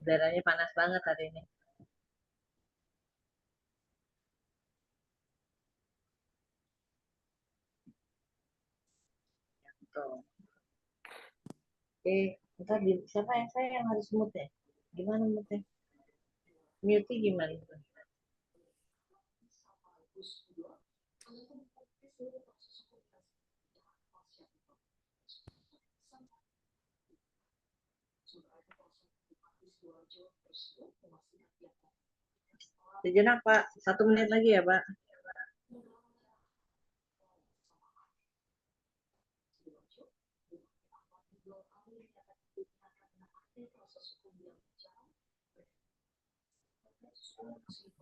Udaranya panas banget hari ini. Tuh. Ntar siapa yang saya yang harus mute ya? Gimana mute? Mute gimana? Sejenak Pak, 1 menit lagi ya Pak.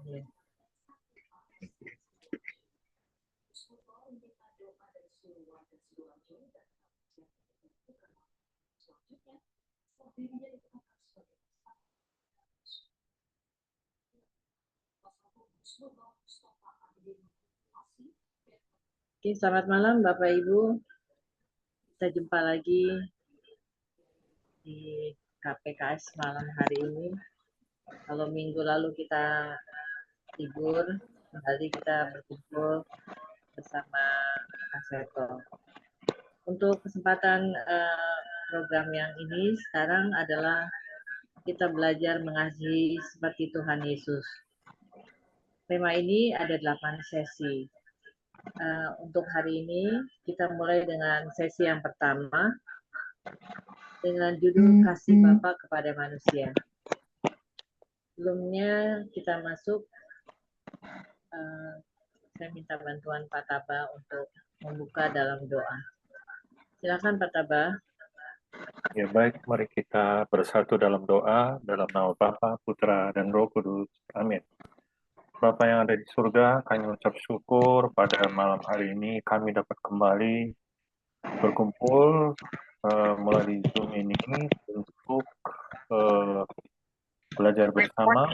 Ya. Oke, selamat malam Bapak Ibu. Kita jumpa lagi di KPKS malam hari ini. Kalau minggu lalu kita libur, hari kita berkumpul bersama Kak Seto. Untuk kesempatan program yang ini sekarang adalah kita belajar mengasihi seperti Tuhan Yesus. Tema ini ada 8 sesi. Untuk hari ini kita mulai dengan sesi yang pertama dengan judul Kasih Bapa kepada Manusia. Sebelumnya kita masuk, saya minta bantuan Pak Taba untuk membuka dalam doa. Silakan Pak Taba. Ya baik, mari kita bersatu dalam doa, dalam nama Bapa, Putra, dan Roh Kudus. Amin. Bapa yang ada di surga, kami mengucap syukur pada malam hari ini kami dapat kembali berkumpul melalui Zoom ini untuk belajar bersama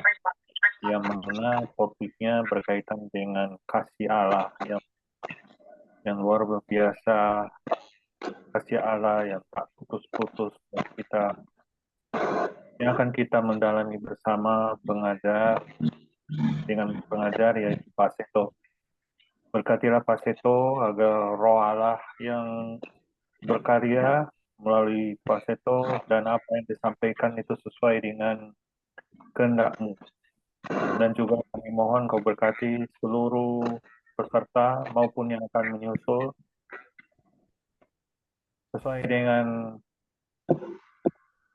yang mana topiknya berkaitan dengan kasih Allah yang luar biasa, kasih Allah yang tak putus-putus kita, yang akan kita mendalami bersama dengan pengajar yaitu Pak Seto. Berkatilah Pak Seto agar roh Allah yang berkarya melalui Pak Seto dan apa yang disampaikan itu sesuai dengan kehendak-Mu. Dan juga kami mohon Kau berkati seluruh peserta maupun yang akan menyusul sesuai dengan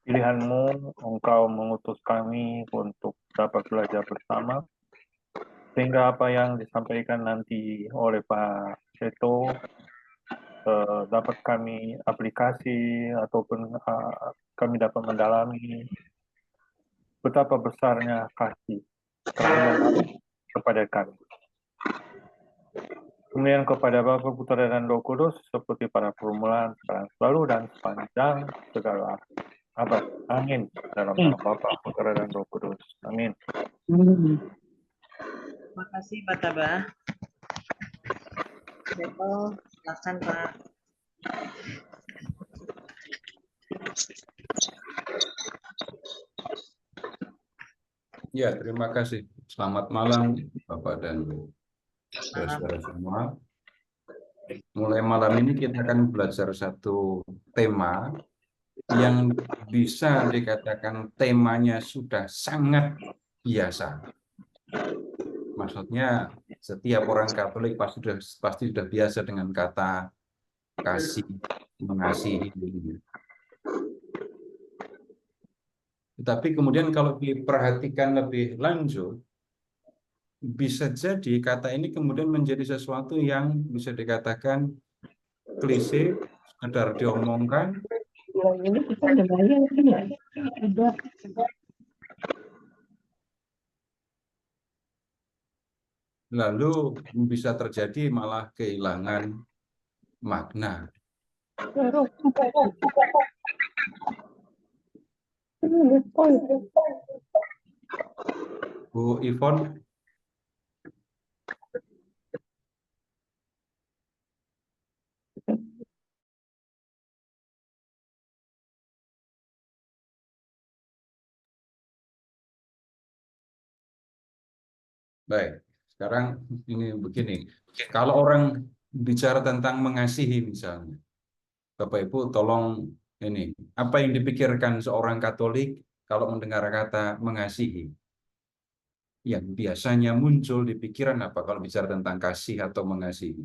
pilihan-Mu. Engkau mengutus kami untuk dapat belajar bersama, sehingga apa yang disampaikan nanti oleh Pak Seto dapat kami aplikasi ataupun kami dapat mendalami betapa besarnya kasih kepada kami. Kemudian kepada Bapa, Putra, dan Roh Kudus, seperti pada permulaan, sekarang, selalu, dan sepanjang segala abad. Amin. Dalam nama Bapa, Putra, dan Roh Kudus. Amin. Terima kasih Pak Taba. Seto, silakan Pak. Ya, terima kasih. Selamat malam Bapak dan saudara semua. Mulai malam ini kita akan belajar satu tema yang bisa dikatakan temanya sudah sangat biasa. Maksudnya setiap orang Katolik pasti sudah biasa dengan kata kasih, mengasihi. Tetapi kemudian kalau diperhatikan lebih lanjut, bisa jadi kata ini kemudian menjadi sesuatu yang bisa dikatakan klise, sekedar diomongkan, lalu bisa terjadi malah kehilangan makna. Bu Ivon, Baik, sekarang ini begini. Kalau orang bicara tentang mengasihi misalnya, Bapak Ibu tolong ini, apa yang dipikirkan seorang Katolik kalau mendengar kata mengasihi? Yang biasanya muncul di pikiran apa kalau bicara tentang kasih atau mengasihi?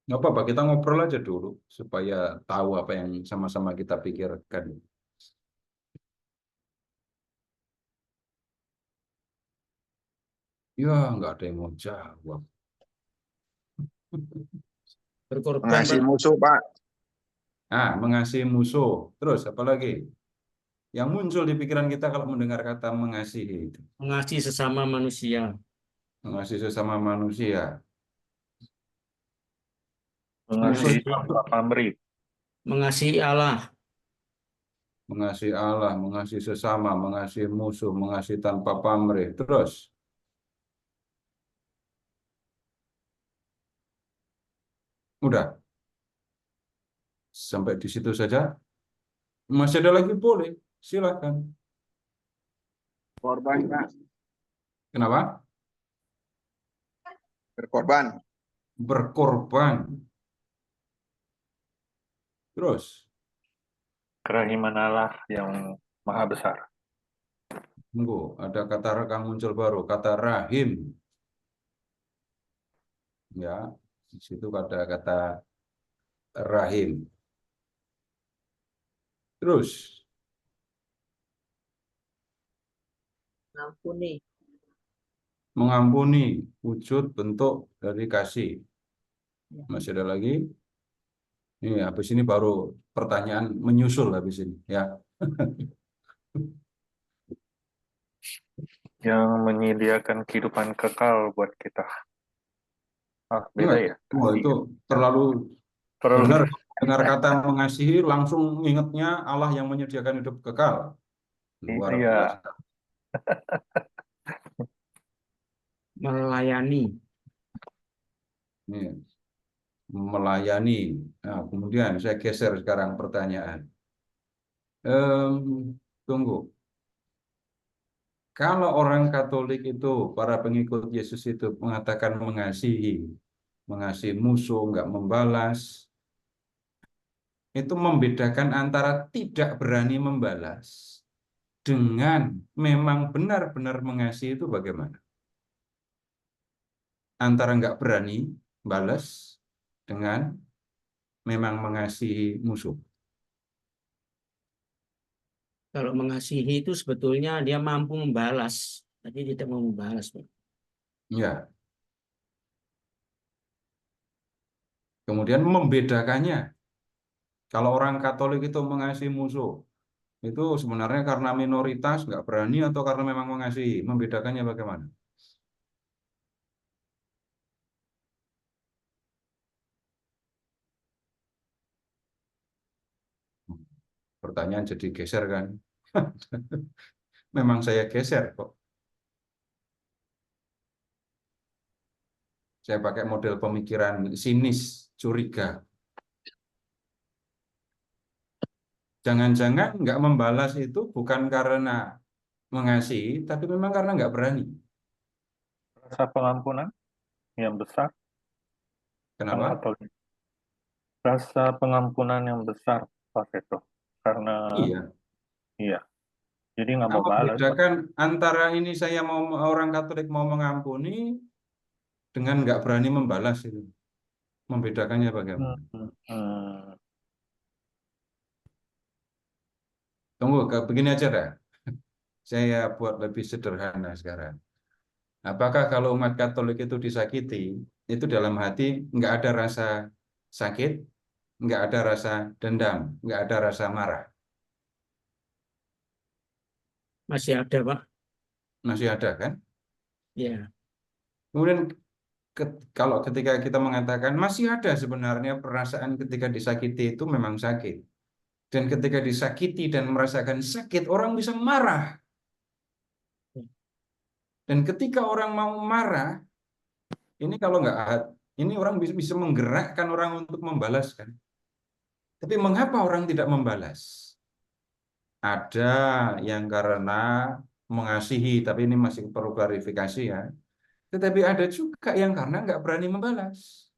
Nggak apa-apa, kita ngobrol aja dulu supaya tahu apa yang sama-sama kita pikirkan. Ya, nggak ada yang mau jawab. Berkorban, Mengasihi Pak. musuh, Pak. Ah, mengasihi musuh. Terus apa lagi? Yang muncul di pikiran kita kalau mendengar kata mengasihi itu. Mengasihi sesama manusia. Mengasihi sesama manusia. Mengasihi tanpa pamrih. Mengasihi Allah. Mengasihi Allah, mengasihi sesama, mengasihi musuh, mengasihi tanpa pamrih. Terus, udah. Sampai di situ saja. Masih ada lagi boleh. Silakan. Korban, Pak. Kenapa? Berkorban. Berkorban. Terus, Kerahiman Allah yang maha besar. tunggu, ada kata rekam muncul baru, kata rahim. Ya, di situ ada kata rahim. Terus, Mengampuni. mengampuni, wujud bentuk dari kasih. Masih ada lagi? Ini habis ini baru pertanyaan menyusul habis ini, ya. Yang menyediakan kehidupan kekal buat kita. Ah, beda ya? Wah, itu terlalu Terlalu benar. Dengar kata mengasihi, langsung ingatnya Allah yang menyediakan hidup kekal. Luar Iya. biasa. Melayani. Ini, melayani. Nah, kemudian saya geser sekarang pertanyaan. Tunggu. Kalau orang Katolik itu, para pengikut Yesus itu mengatakan mengasihi musuh, nggak membalas, itu membedakan antara tidak berani membalas dengan memang benar-benar mengasihi itu bagaimana? Antara nggak berani balas dengan memang mengasihi musuh. Kalau mengasihi itu sebetulnya dia mampu membalas. Tapi dia tidak mau membalas, Pak. Ya. Kemudian membedakannya. Kalau orang Katolik itu mengasihi musuh, itu sebenarnya karena minoritas nggak berani atau karena memang mengasihi. Membedakannya bagaimana? Pertanyaan jadi geser kan? Memang saya geser kok. Saya pakai model pemikiran sinis, curiga. Jangan-jangan nggak membalas itu bukan karena mengasihi, tapi memang karena nggak berani. Rasa pengampunan yang besar. Kenapa? Katolik. Rasa pengampunan yang besar, Pak Seto. Karena Iya. iya. Jadi nggak mau Apa balas. membedakan antara ini saya mau orang Katolik mau mengampuni dengan nggak berani membalas itu? Membedakannya bagaimana? Hmm. Tunggu, begini aja dah. Saya buat lebih sederhana sekarang. Apakah kalau umat Katolik itu disakiti, itu dalam hati nggak ada rasa sakit, nggak ada rasa dendam, nggak ada rasa marah? Masih ada, Pak. Masih ada kan? Ya. Kemudian kalau ketika kita mengatakan masih ada sebenarnya perasaan ketika disakiti itu memang sakit. Dan ketika disakiti dan merasakan sakit, orang bisa marah. Dan ketika orang mau marah, ini kalau nggak, ini orang bisa menggerakkan orang untuk membalaskan. Tapi mengapa orang tidak membalas? Ada yang karena mengasihi, tapi ini masih perlu klarifikasi ya. Tetapi ada juga yang karena nggak berani membalas.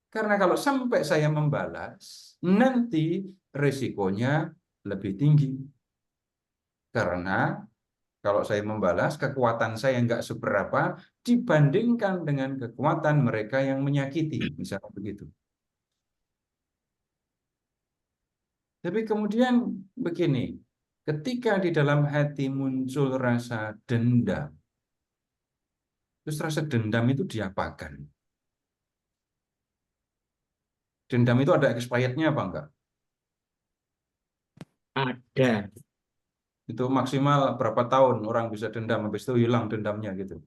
Karena kalau sampai saya membalas, nanti resikonya lebih tinggi. Karena kalau saya membalas, kekuatan saya nggak seberapa dibandingkan dengan kekuatan mereka yang menyakiti, misalnya begitu. Tapi kemudian begini, ketika di dalam hati muncul rasa dendam, terus rasa dendam itu diapakan? Dendam itu ada expirednya apa enggak? Ada, Itu maksimal berapa tahun orang bisa dendam, habis itu hilang dendamnya gitu.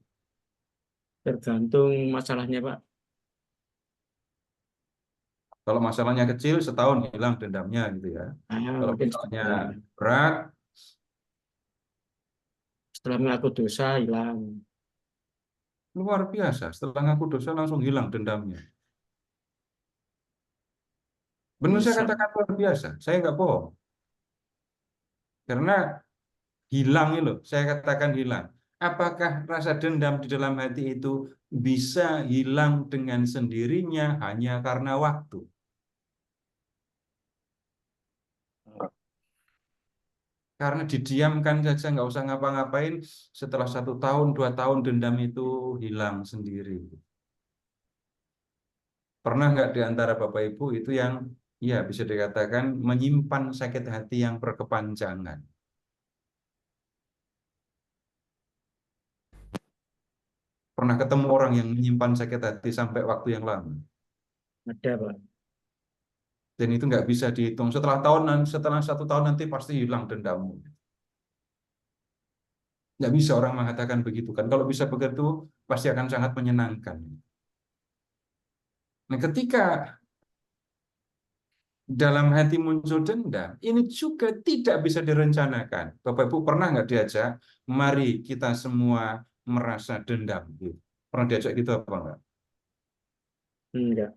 tergantung masalahnya, Pak. Kalau masalahnya kecil, setahun hilang dendamnya gitu ya. Kalau Mungkin misalnya berat, setelah mengaku dosa hilang. luar biasa. Setelah ngaku dosa langsung hilang dendamnya. Benar saya Bisa. katakan luar biasa. Saya nggak bohong. Karena hilang itu, saya katakan hilang. Apakah rasa dendam di dalam hati itu bisa hilang dengan sendirinya hanya karena waktu? Enggak. Karena didiamkan saja, nggak usah ngapa-ngapain, setelah 1 tahun, 2 tahun dendam itu hilang sendiri. Pernah nggak di antara Bapak Ibu itu yang ya bisa dikatakan menyimpan sakit hati yang berkepanjangan? Pernah ketemu orang yang menyimpan sakit hati sampai waktu yang lama? Ada, Pak. Dan itu nggak bisa dihitung. Setelah 1 tahun nanti pasti hilang dendammu. Nggak bisa orang mengatakan begitu kan. Kalau bisa begitu, pasti akan sangat menyenangkan. Nah, ketika dalam hati muncul dendam, ini juga tidak bisa direncanakan. Bapak Ibu pernah nggak diajak, mari kita semua merasa dendam. Pernah diajak gitu apa enggak? Enggak.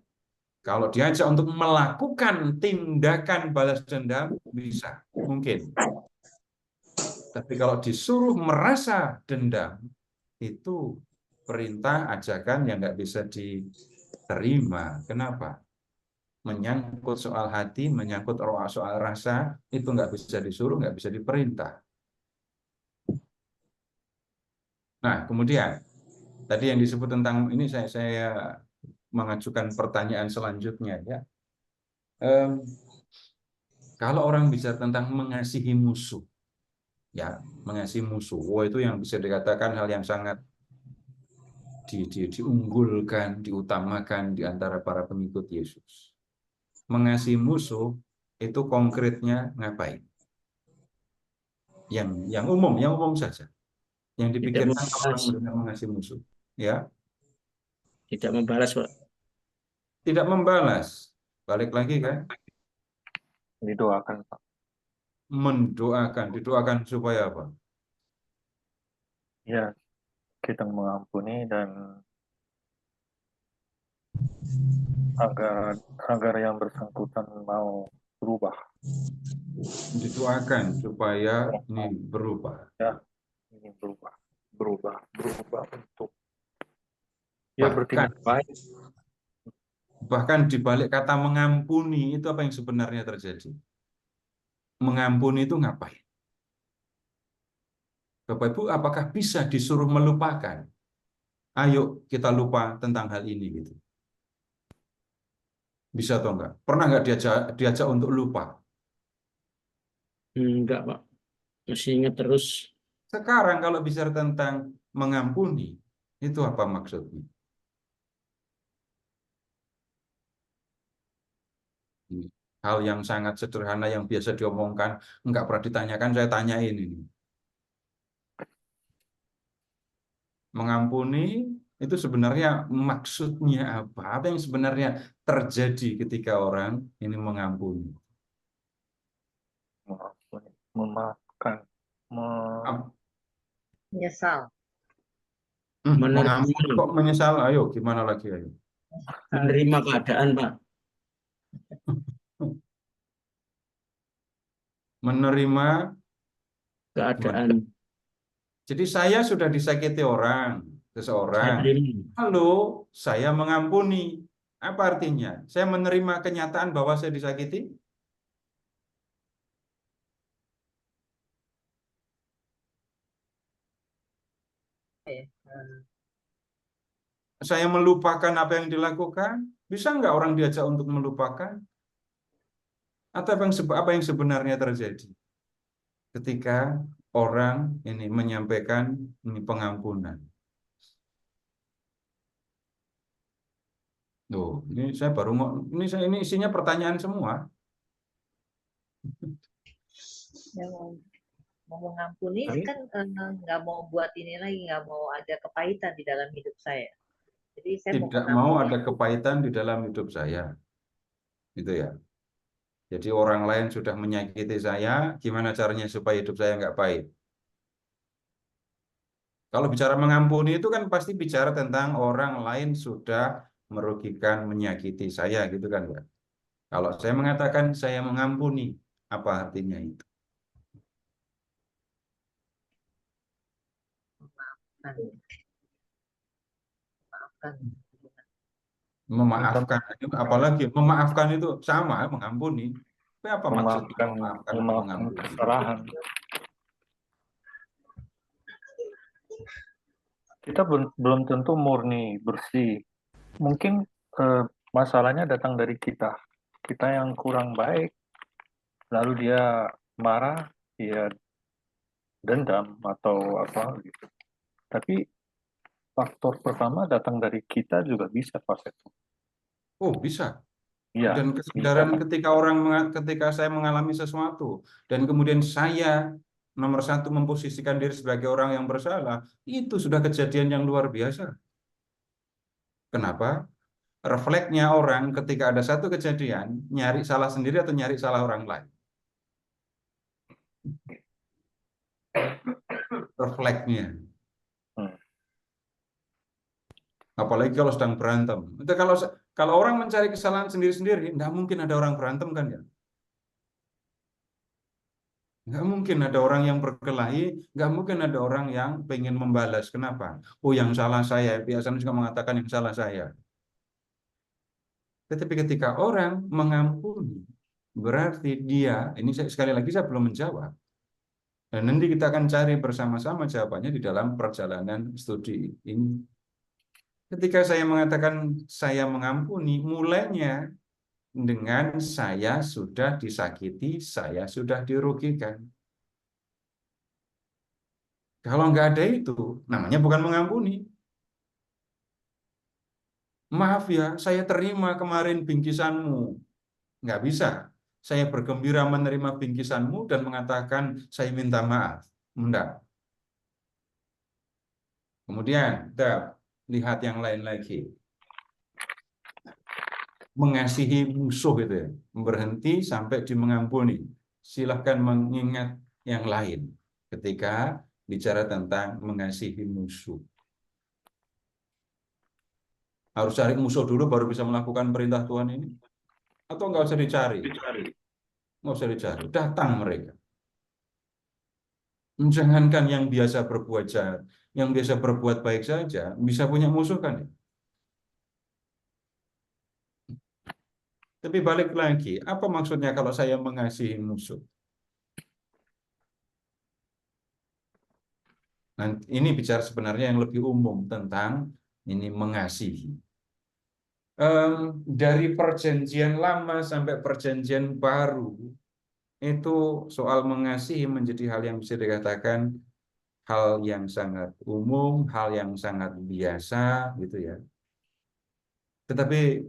Kalau diajak untuk melakukan tindakan balas dendam, bisa, mungkin. Tapi kalau disuruh merasa dendam, itu perintah ajakan yang nggak bisa diterima. Kenapa? Menyangkut soal hati, menyangkut soal rasa, itu nggak bisa disuruh, nggak bisa diperintah. Nah, kemudian tadi yang disebut tentang ini saya mengajukan pertanyaan selanjutnya ya. Kalau orang bicara tentang mengasihi musuh, ya mengasihi musuh, itu yang bisa dikatakan hal yang sangat diunggulkan, diutamakan di antara para pengikut Yesus. Mengasihi musuh itu konkretnya ngapain? Yang umum saja. Yang dipikirkan kalau orang mendengar mengasihi musuh, ya. Tidak membalas, Pak. Tidak membalas. Balik lagi kan? Didoakan, Pak. Didoakan supaya apa? Ya, kita mengampuni dan agar yang bersangkutan mau berubah. Didoakan supaya ini berubah. Ya, ini berubah untuk ya bertindak baik. Bahkan di balik kata mengampuni itu apa yang sebenarnya terjadi? Mengampuni itu ngapain? Bapak Ibu, apakah bisa disuruh melupakan? Ayo kita lupa tentang hal ini gitu. Bisa atau enggak? Pernah enggak diajak untuk lupa? Enggak, Pak. Masih ingat terus. Sekarang kalau bicara tentang mengampuni, itu apa maksudnya? Hal yang sangat sederhana yang biasa diomongkan, enggak pernah ditanyakan, saya tanyain ini. Mengampuni itu sebenarnya maksudnya apa? Apa yang sebenarnya terjadi ketika orang ini mengampuni? Mengampuni, memaafkan, Menyesal. Mengampuni kok menyesal? Ayo, gimana lagi? Ayo. Menerima keadaan, Pak. Menerima keadaan Jadi saya sudah disakiti saya seseorang, terima. lalu saya mengampuni. Apa artinya? Saya menerima kenyataan bahwa saya disakiti? Ya. Saya melupakan apa yang dilakukan? Bisa nggak orang diajak untuk melupakan? Atau apa yang sebenarnya terjadi ketika orang ini menyampaikan ini pengampunan? Loh, ini saya baru ini isinya pertanyaan semua. Ya, mau mengampuni Tapi- kan nggak mau buat ini lagi, nggak mau ada kepahitan di dalam hidup saya. Jadi saya mau Tidak mau mengampuni ada itu. kepahitan di dalam hidup saya. Itu ya. Jadi orang lain sudah menyakiti saya, gimana caranya supaya hidup saya nggak pahit? Kalau bicara mengampuni itu kan pasti bicara tentang orang lain sudah merugikan, menyakiti saya, gitu kan ya. Kalau saya mengatakan saya mengampuni, apa artinya itu? Memaafkan. Memaafkan. Memaafkan, apalagi memaafkan itu sama, mengampuni. Tapi apa maksudnya memaafkan memaafkan atau memaafkan mengampuni? kesalahan. Kita belum tentu murni bersih. Mungkin masalahnya datang dari kita. Kita yang kurang baik, lalu dia marah, dia dendam atau apa gitu. Tapi faktor pertama datang dari kita juga bisa, Pak Seto. Oh, bisa. Iya, Dan bisa. kesadaran ketika saya mengalami sesuatu dan kemudian saya nomor satu memposisikan diri sebagai orang yang bersalah, itu sudah kejadian yang luar biasa. Kenapa? Refleksnya orang ketika ada satu kejadian, nyari salah sendiri atau nyari salah orang lain. Refleksnya. Hmm. Apalagi kalau sedang berantem. Itu kalau orang mencari kesalahan sendiri-sendiri, nggak mungkin ada orang berantem kan ya? Nggak mungkin ada orang yang berkelahi, nggak mungkin ada orang yang pengen membalas. Kenapa? Oh, yang salah saya. Biasanya juga mengatakan yang salah saya. Tetapi ketika orang mengampuni, berarti dia, ini sekali lagi saya belum menjawab. Dan nanti kita akan cari bersama-sama jawabannya di dalam perjalanan studi ini. Ketika saya mengatakan saya mengampuni, mulainya dengan saya sudah disakiti, saya sudah dirugikan. Kalau nggak ada itu, namanya bukan mengampuni. Maaf ya, saya terima kemarin bingkisanmu. Nggak bisa. Saya bergembira menerima bingkisanmu dan mengatakan saya minta maaf. Enggak. Kemudian, kita lihat yang lain lagi. Mengasihi musuh itu ya. Berhenti sampai di mengampuni. Silahkan mengingat yang lain ketika bicara tentang mengasihi musuh. Harus cari musuh dulu baru bisa melakukan perintah Tuhan ini? Atau nggak usah dicari? Nggak usah dicari. Datang mereka. Jangankan yang biasa berbuat jahat, yang biasa berbuat baik saja, bisa punya musuh kan? Tapi balik lagi, apa maksudnya kalau saya mengasihi musuh? Nah, ini bicara sebenarnya yang lebih umum tentang ini mengasihi. Dari perjanjian lama sampai perjanjian baru, itu soal mengasihi menjadi hal yang bisa dikatakan hal yang sangat umum, hal yang sangat biasa, gitu ya. Tetapi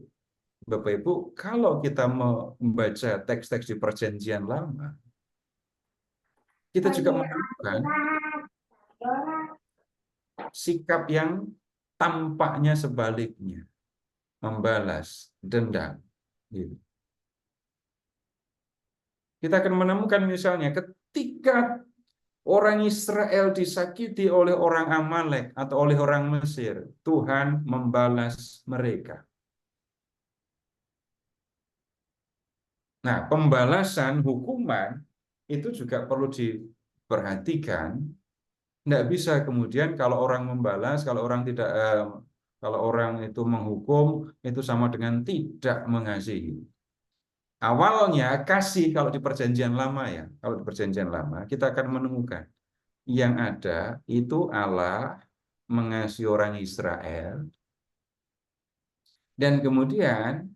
Bapak Ibu, kalau kita membaca teks-teks di perjanjian lama, kita juga menemukan sikap yang tampaknya sebaliknya, membalas dendam. Gitu. Kita akan menemukan misalnya ketika orang Israel disakiti oleh orang Amalek atau oleh orang Mesir, Tuhan membalas mereka. Nah, pembalasan hukuman itu juga perlu diperhatikan. Nggak bisa kemudian kalau orang membalas, kalau orang tidak, kalau orang itu menghukum, itu sama dengan tidak mengasihi. Awalnya kasih kalau di perjanjian lama ya, kalau di perjanjian lama kita akan menemukan yang ada itu Allah mengasihi orang Israel dan kemudian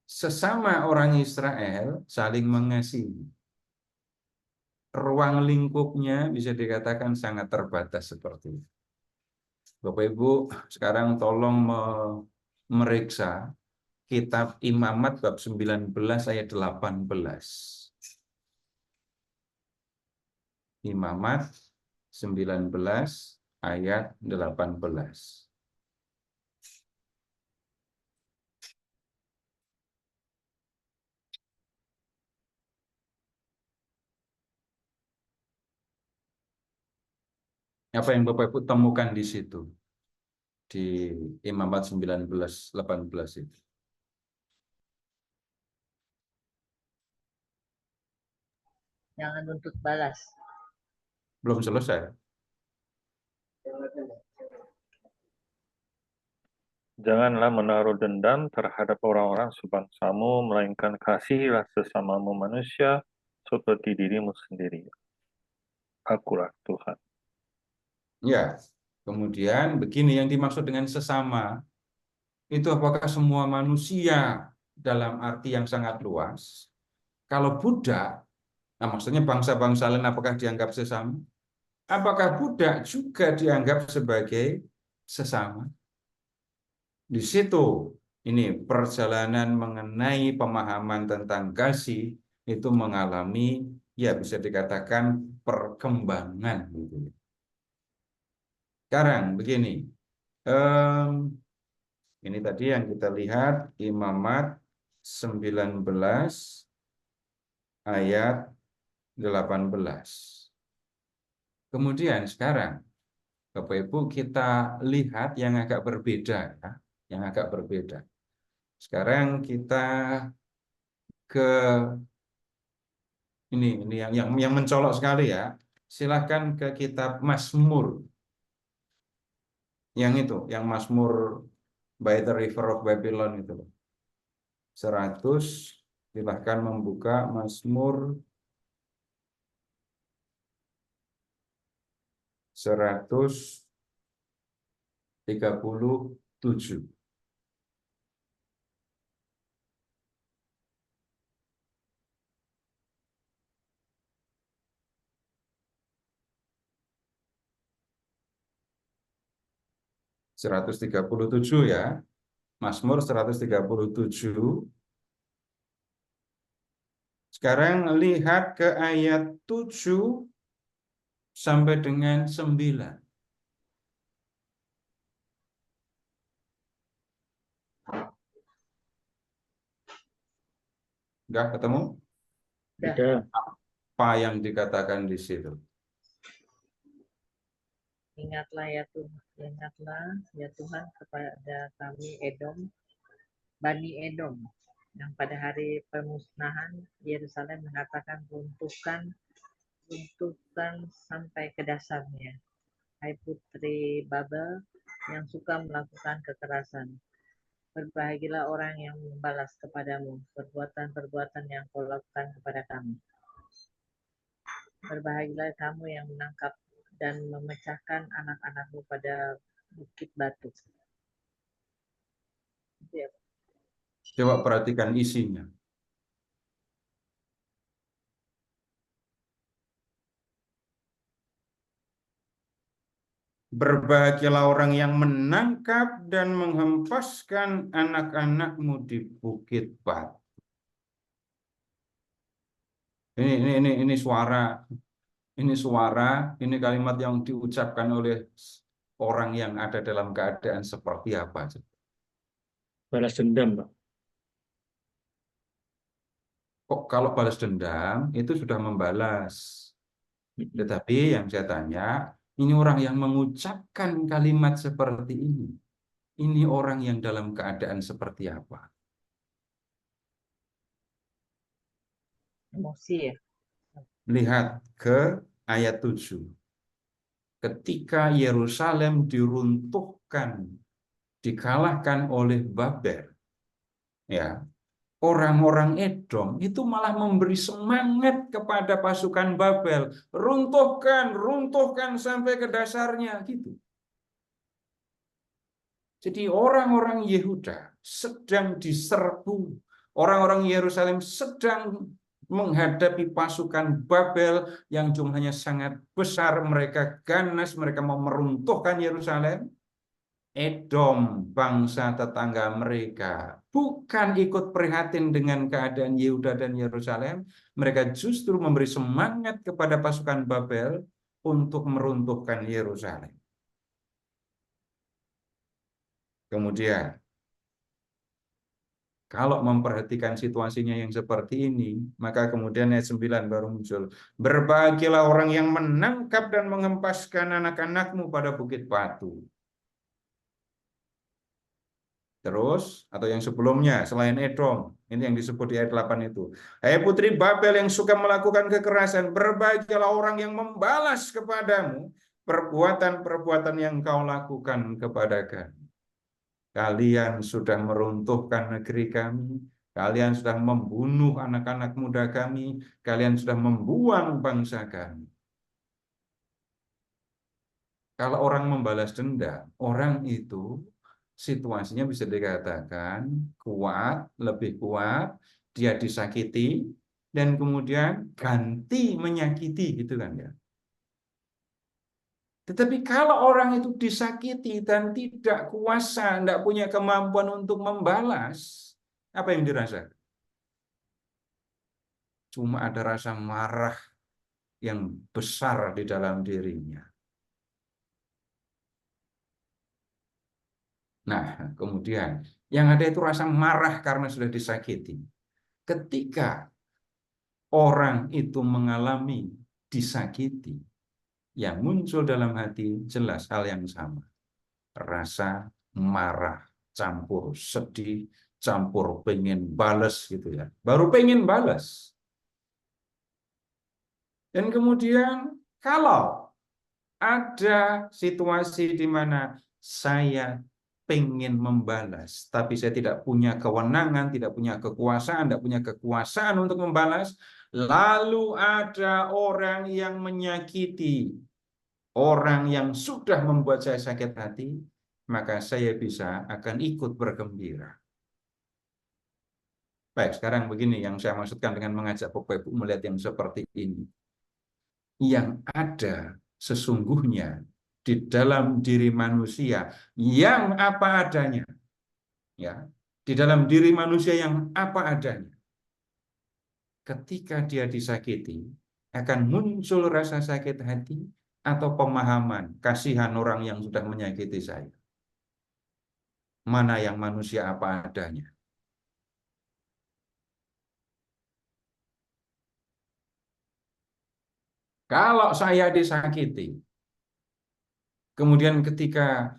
sesama orang Israel saling mengasihi. Ruang lingkupnya bisa dikatakan sangat terbatas seperti itu. Bapak Ibu, sekarang tolong memeriksa kitab Imamat bab 19 ayat 18. Imamat 19 ayat 18. Apa yang Bapak Ibu temukan di situ? Di Imamat 19:18 itu. Jangan nuntut balas. Belum selesai. Janganlah menaruh dendam terhadap orang-orang sebangsamu, melainkan kasihilah sesamamu manusia seperti dirimu sendiri. Akulah Tuhan. Ya, kemudian begini yang dimaksud dengan sesama, itu apakah semua manusia dalam arti yang sangat luas? Kalau budak, nah maksudnya bangsa-bangsa lain apakah dianggap sesama? Apakah budak juga dianggap sebagai sesama? Di situ ini perjalanan mengenai pemahaman tentang kasih itu mengalami ya bisa dikatakan perkembangan gitu. Sekarang begini, ini tadi yang kita lihat Imamat 19 ayat 18. Kemudian sekarang Bapak Ibu kita lihat yang agak berbeda ya, yang agak berbeda. Sekarang kita ke ini yang mencolok sekali ya. Silahkan ke kitab Mazmur. Yang itu, yang Mazmur by the River of Babylon itu. 100, silahkan membuka Mazmur 137. Ya, Mazmur 137. Sekarang lihat ke ayat 7 sampai dengan 9. Enggak ketemu? Ada. Apa yang dikatakan di situ? Ingatlah ya Tuhan kepada kami Bani Edom, yang pada hari permusnahan Yerusalem mengatakan runtuhkan sampai ke dasarnya. Hai putri Babel yang suka melakukan kekerasan. Berbahagialah orang yang membalas kepadamu perbuatan-perbuatan yang kau lakukan kepada kami. Berbahagialah kamu yang menangkap dan memecahkan anak-anakmu pada bukit batu. Coba perhatikan isinya. Berbahagialah orang yang menangkap dan menghempaskan anak-anakmu di bukit batu. Ini suara, ini kalimat yang diucapkan oleh orang yang ada dalam keadaan seperti apa? Balas dendam, Pak. Kok kalau balas dendam itu sudah membalas. Tetapi yang saya tanya, ini orang yang mengucapkan kalimat seperti ini. Ini orang yang dalam keadaan seperti apa? Emosi ya. Lihat ke ayat 7. Ketika Yerusalem diruntuhkan, dikalahkan oleh Babel, ya, orang-orang Edom itu malah memberi semangat kepada pasukan Babel, runtuhkan, runtuhkan sampai ke dasarnya, gitu. Jadi orang-orang Yehuda sedang diserbu, orang-orang Yerusalem sedang menghadapi pasukan Babel yang jumlahnya sangat besar. Mereka ganas, mereka mau meruntuhkan Yerusalem. Edom, bangsa tetangga mereka, bukan ikut prihatin dengan keadaan Yehuda dan Yerusalem. Mereka justru memberi semangat kepada pasukan Babel untuk meruntuhkan Yerusalem. Kemudian, kalau memperhatikan situasinya yang seperti ini, maka kemudian ayat 9 baru muncul. Berbahagialah orang yang menangkap dan mengempaskan anak-anakmu pada bukit batu. Terus, atau yang sebelumnya, selain Edom, ini yang disebut di ayat 8 itu. Hai putri Babel yang suka melakukan kekerasan, berbahagialah orang yang membalas kepadamu perbuatan-perbuatan yang kau lakukan kepada kami. Kalian sudah meruntuhkan negeri kami, kalian sudah membunuh anak-anak muda kami, kalian sudah membuang bangsa kami. Kalau orang membalas dendam, orang itu situasinya bisa dikatakan kuat, lebih kuat, dia disakiti, dan kemudian ganti menyakiti, gitu kan ya. Tetapi kalau orang itu disakiti dan tidak kuasa, tidak punya kemampuan untuk membalas, apa yang dirasakan? Cuma ada rasa marah yang besar di dalam dirinya. Nah, kemudian yang ada itu rasa marah karena sudah disakiti. Ketika orang itu mengalami disakiti, yang muncul dalam hati jelas hal yang sama. Rasa marah, campur sedih, campur pengen balas gitu ya. Baru pengen balas. Dan kemudian kalau ada situasi di mana saya pengen membalas, tapi saya tidak punya kewenangan, tidak punya kekuasaan untuk membalas, lalu ada orang yang menyakiti, orang yang sudah membuat saya sakit hati, maka saya akan ikut bergembira. Baik, sekarang begini yang saya maksudkan dengan mengajak Bapak Ibu melihat yang seperti ini. Yang ada sesungguhnya di dalam diri manusia yang apa adanya. Ya, di dalam diri manusia yang apa adanya. Ketika dia disakiti, akan muncul rasa sakit hati atau pemahaman, kasihan orang yang sudah menyakiti saya. Mana yang manusia apa adanya? Kalau saya disakiti, kemudian ketika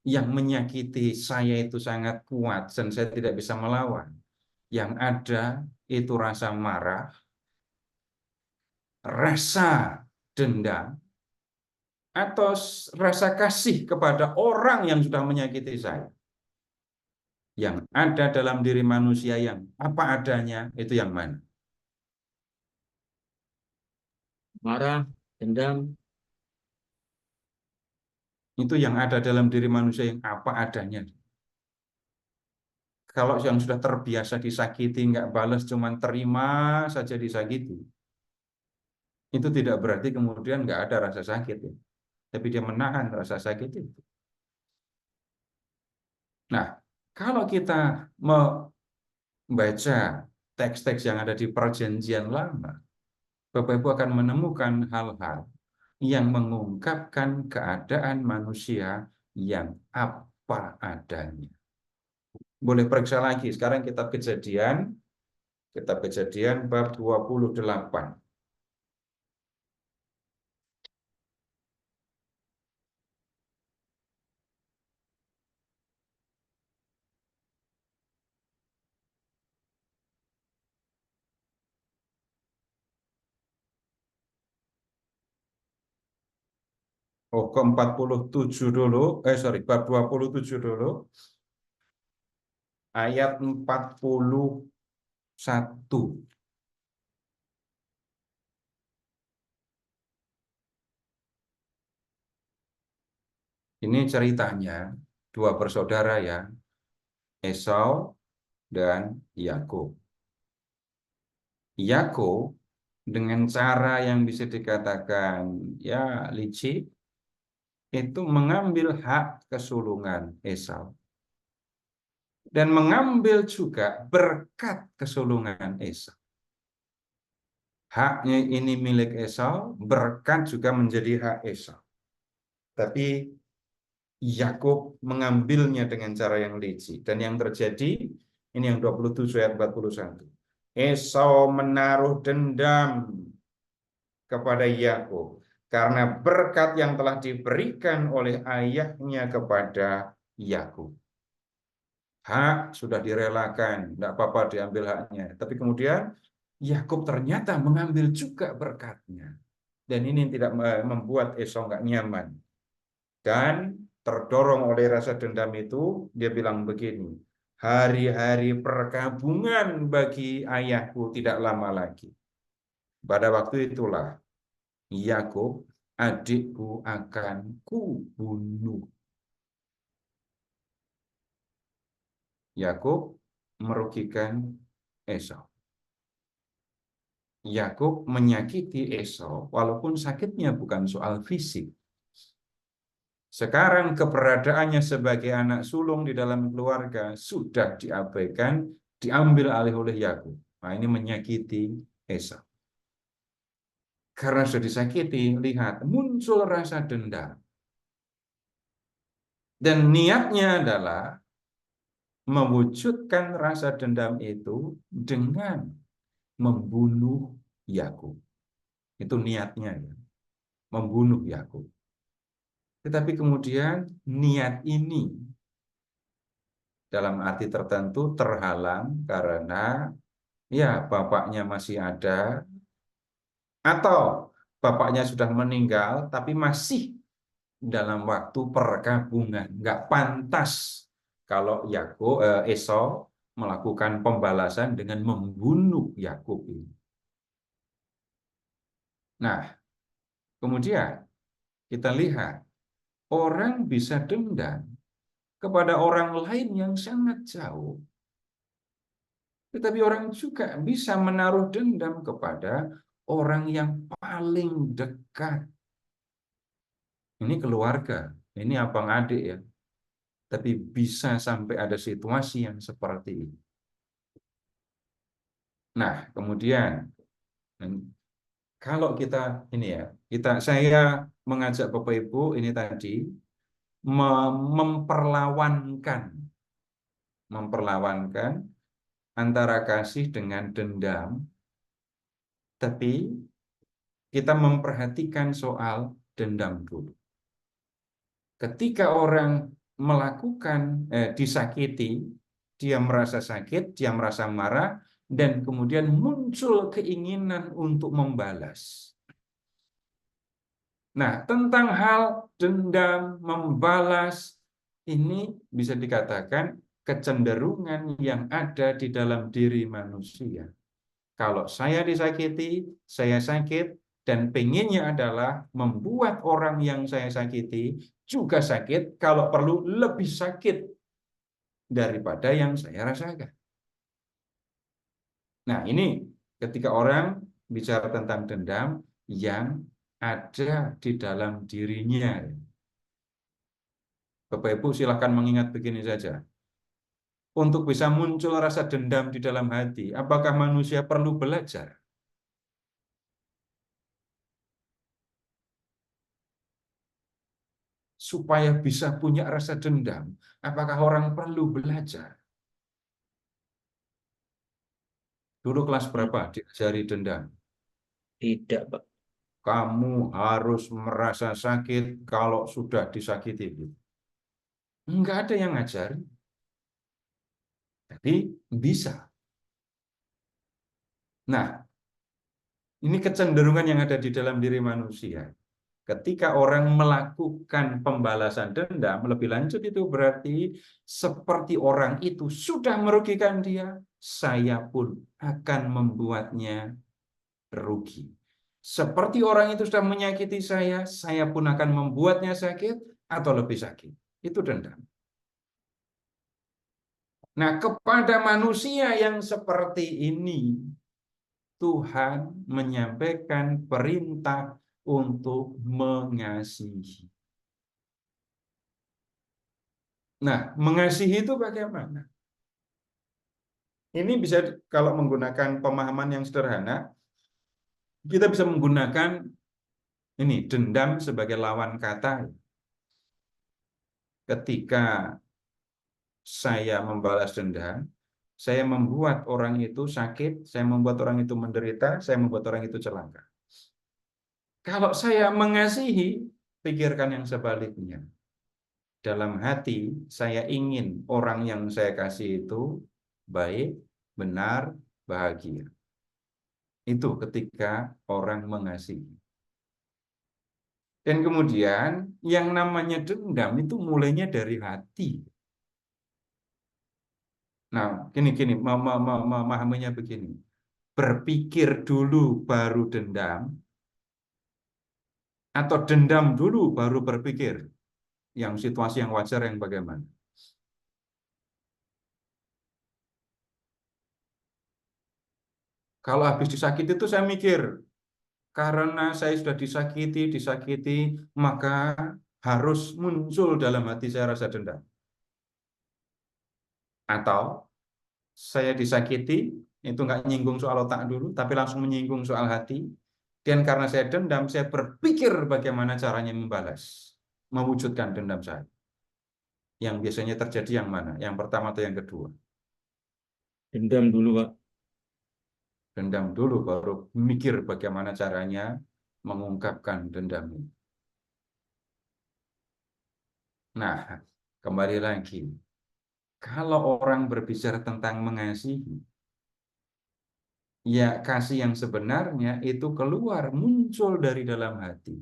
yang menyakiti saya itu sangat kuat dan saya tidak bisa melawan, yang ada itu rasa marah, rasa dendam, atau rasa kasih kepada orang yang sudah menyakiti saya. Yang ada dalam diri manusia yang apa adanya, itu yang mana? Marah, dendam. Itu yang ada dalam diri manusia yang apa adanya. Kalau yang sudah terbiasa disakiti, nggak balas, cuma terima saja disakiti, itu tidak berarti kemudian nggak ada rasa sakit. Ya. Tapi dia menahan rasa sakit itu. Nah, kalau kita membaca teks-teks yang ada di Perjanjian Lama, Bapak Ibu akan menemukan hal-hal yang mengungkapkan keadaan manusia yang apa adanya. Boleh periksa lagi, sekarang kitab Kejadian bab 28. Oh, ke 47 dulu. Sorry, bab 27 dulu. Ayat 41. Ini ceritanya dua bersaudara ya, Esau dan Yakub. Yakub dengan cara yang bisa dikatakan ya licik itu mengambil hak kesulungan Esau dan mengambil juga berkat kesulungan Esau. Haknya ini milik Esau, berkat juga menjadi hak Esau. Tapi Yakub mengambilnya dengan cara yang licik. Dan yang terjadi, ini yang 27 ayat 41. Esau menaruh dendam kepada Yakub karena berkat yang telah diberikan oleh ayahnya kepada Yakub. Hak sudah direlakan, tidak apa-apa diambil haknya. Tapi kemudian Yakub ternyata mengambil juga berkatnya. Dan ini tidak membuat Esau nggak nyaman. Dan terdorong oleh rasa dendam itu, dia bilang begini, hari-hari perkabungan bagi ayahku tidak lama lagi. Pada waktu itulah Yakub, adikku akan kubunuh. Yakub merugikan Esau. Yakub menyakiti Esau, walaupun sakitnya bukan soal fisik. Sekarang keberadaannya sebagai anak sulung di dalam keluarga sudah diabaikan, diambil alih oleh Yakub. Nah, ini menyakiti Esau. Karena sudah disakiti, lihat, muncul rasa dendam. Dan niatnya adalah mewujudkan rasa dendam itu dengan membunuh Yakub. Itu niatnya, ya. Membunuh Yakub. Tetapi kemudian niat ini dalam arti tertentu terhalang karena ya bapaknya masih ada atau bapaknya sudah meninggal tapi masih dalam waktu perkabungan. Nggak pantas kalau Esau melakukan pembalasan dengan membunuh Yakub ini. Nah, kemudian kita lihat orang bisa dendam kepada orang lain yang sangat jauh. Tetapi orang juga bisa menaruh dendam kepada orang yang paling dekat. Ini keluarga, ini abang adik ya. Tapi bisa sampai ada situasi yang seperti ini. Nah, kemudian kalau kita ini ya, saya mengajak Bapak Ibu ini tadi memperlawankan antara kasih dengan dendam, tapi kita memperhatikan soal dendam dulu. Ketika orang disakiti, dia merasa sakit, dia merasa marah, dan kemudian muncul keinginan untuk membalas. Nah, tentang hal dendam, membalas, ini bisa dikatakan kecenderungan yang ada di dalam diri manusia. Kalau saya disakiti, saya sakit, dan pengennya adalah membuat orang yang saya sakiti juga sakit, kalau perlu lebih sakit daripada yang saya rasakan. Nah, ini ketika orang bicara tentang dendam yang ada di dalam dirinya. Bapak Ibu silahkan mengingat begini saja. Untuk bisa muncul rasa dendam di dalam hati, apakah manusia perlu belajar? Supaya bisa punya rasa dendam, apakah orang perlu belajar? Dulu kelas berapa diajari dendam? Tidak, Pak. Kamu harus merasa sakit kalau sudah disakiti. Enggak ada yang ngajari. Jadi bisa. Nah, ini kecenderungan yang ada di dalam diri manusia. Ketika orang melakukan pembalasan dendam, lebih lanjut itu berarti seperti orang itu sudah merugikan dia, saya pun akan membuatnya rugi. Seperti orang itu sudah menyakiti saya pun akan membuatnya sakit atau lebih sakit. Itu dendam. Nah, kepada manusia yang seperti ini, Tuhan menyampaikan perintah untuk mengasihi. Nah, mengasihi itu bagaimana? Ini bisa, kalau menggunakan pemahaman yang sederhana, kita bisa menggunakan ini dendam sebagai lawan kata. Ketika saya membalas dendam, saya membuat orang itu sakit, saya membuat orang itu menderita, saya membuat orang itu celaka. Kalau saya mengasihi, pikirkan yang sebaliknya. Dalam hati, saya ingin orang yang saya kasih itu baik, benar, bahagia. Itu ketika orang mengasihi. Dan kemudian yang namanya dendam itu mulainya dari hati. Nah, gini, memahaminya begini. Berpikir dulu baru dendam, atau dendam dulu baru berpikir. Yang situasi yang wajar yang bagaimana? Kalau habis disakiti itu saya mikir, karena saya sudah disakiti, maka harus muncul dalam hati saya rasa dendam. Atau saya disakiti, itu nggak nyinggung soal otak dulu, tapi langsung menyinggung soal hati. Dan karena saya dendam, saya berpikir bagaimana caranya membalas, mewujudkan dendam saya. Yang biasanya terjadi yang mana? Yang pertama atau yang kedua? Dendam dulu, Pak. Dendam dulu, baru mikir bagaimana caranya mengungkapkan dendam ini. Nah, kembali lagi. Kalau orang berbicara tentang mengasihi, ya kasih yang sebenarnya itu keluar, muncul dari dalam hati.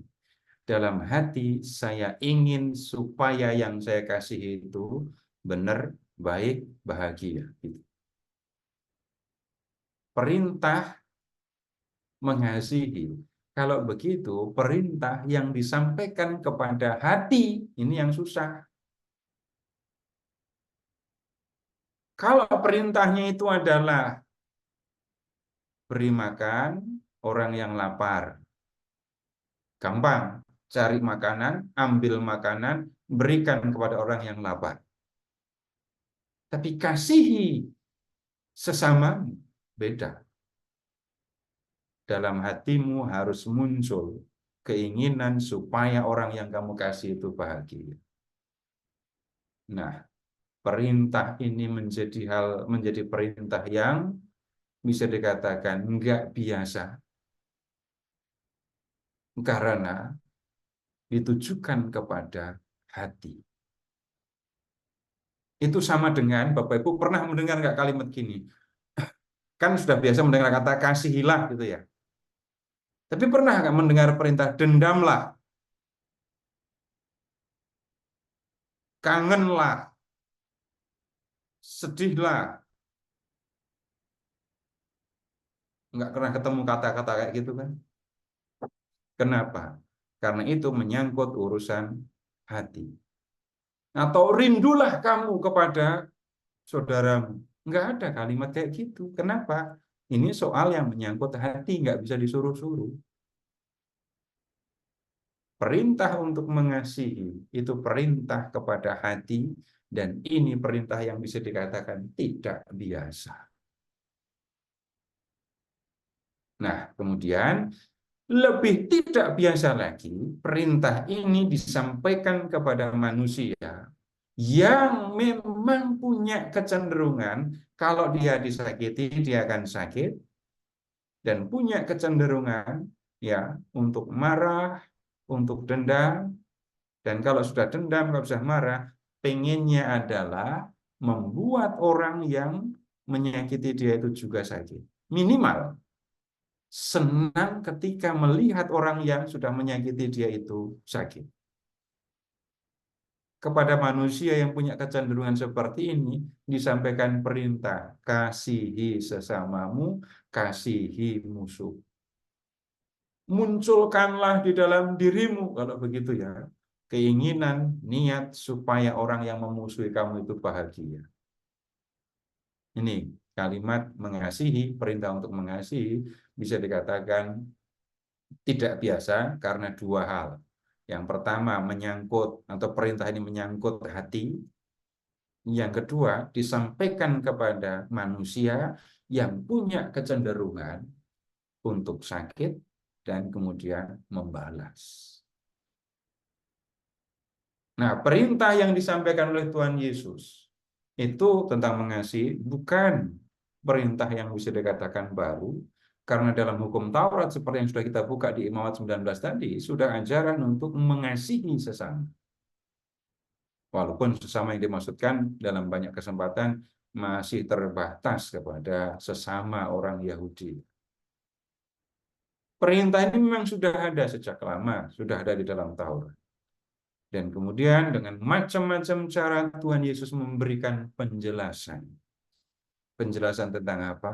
Dalam hati saya ingin supaya yang saya kasih itu benar, baik, bahagia. Perintah mengasihi. Kalau begitu, perintah yang disampaikan kepada hati, ini yang susah. Kalau perintahnya itu adalah beri makan orang yang lapar, gampang. Cari makanan, ambil makanan, berikan kepada orang yang lapar. Tapi kasihi sesamamu, beda. Dalam hatimu harus muncul keinginan supaya orang yang kamu kasih itu bahagia. Nah, perintah ini menjadi perintah yang bisa dikatakan enggak biasa. Karena ditujukan kepada hati. Itu sama dengan, Bapak Ibu pernah mendengar nggak kalimat gini? Kan sudah biasa mendengar kata kasihilah gitu ya. Tapi pernah nggak mendengar perintah dendamlah, kangenlah, sedihlah? Nggak pernah ketemu kata-kata kayak gitu kan? Kenapa? Karena itu menyangkut urusan hati. Atau rindulah kamu kepada saudaramu. Nggak ada kalimat kayak gitu. Kenapa? Ini soal yang menyangkut hati, nggak bisa disuruh-suruh. Perintah untuk mengasihi itu perintah kepada hati, dan ini perintah yang bisa dikatakan tidak biasa. Nah, kemudian lebih tidak biasa lagi, perintah ini disampaikan kepada manusia yang memang punya kecenderungan kalau dia disakiti, dia akan sakit, dan punya kecenderungan ya untuk marah, untuk dendam, dan kalau sudah dendam, kalau sudah marah, pengennya adalah membuat orang yang menyakiti dia itu juga sakit. Minimal senang ketika melihat orang yang sudah menyakiti dia itu sakit. Kepada manusia yang punya kecenderungan seperti ini, disampaikan perintah, kasihi sesamamu, kasihi musuh. Munculkanlah di dalam dirimu, kalau begitu ya, keinginan, niat supaya orang yang memusuhi kamu itu bahagia. Ini kalimat mengasihi, perintah untuk mengasihi, bisa dikatakan tidak biasa karena dua hal. Yang pertama menyangkut, atau perintah ini menyangkut hati. Yang kedua disampaikan kepada manusia yang punya kecenderungan untuk sakit dan kemudian membalas. Nah, perintah yang disampaikan oleh Tuhan Yesus itu tentang mengasihi bukan perintah yang bisa dikatakan baru, karena dalam hukum Taurat seperti yang sudah kita buka di Imamat 19 tadi, sudah ajaran untuk mengasihi sesama. Walaupun sesama yang dimaksudkan dalam banyak kesempatan masih terbatas kepada sesama orang Yahudi. Perintah ini memang sudah ada sejak lama, sudah ada di dalam Taurat. Dan kemudian dengan macam-macam cara Tuhan Yesus memberikan penjelasan. Penjelasan tentang apa?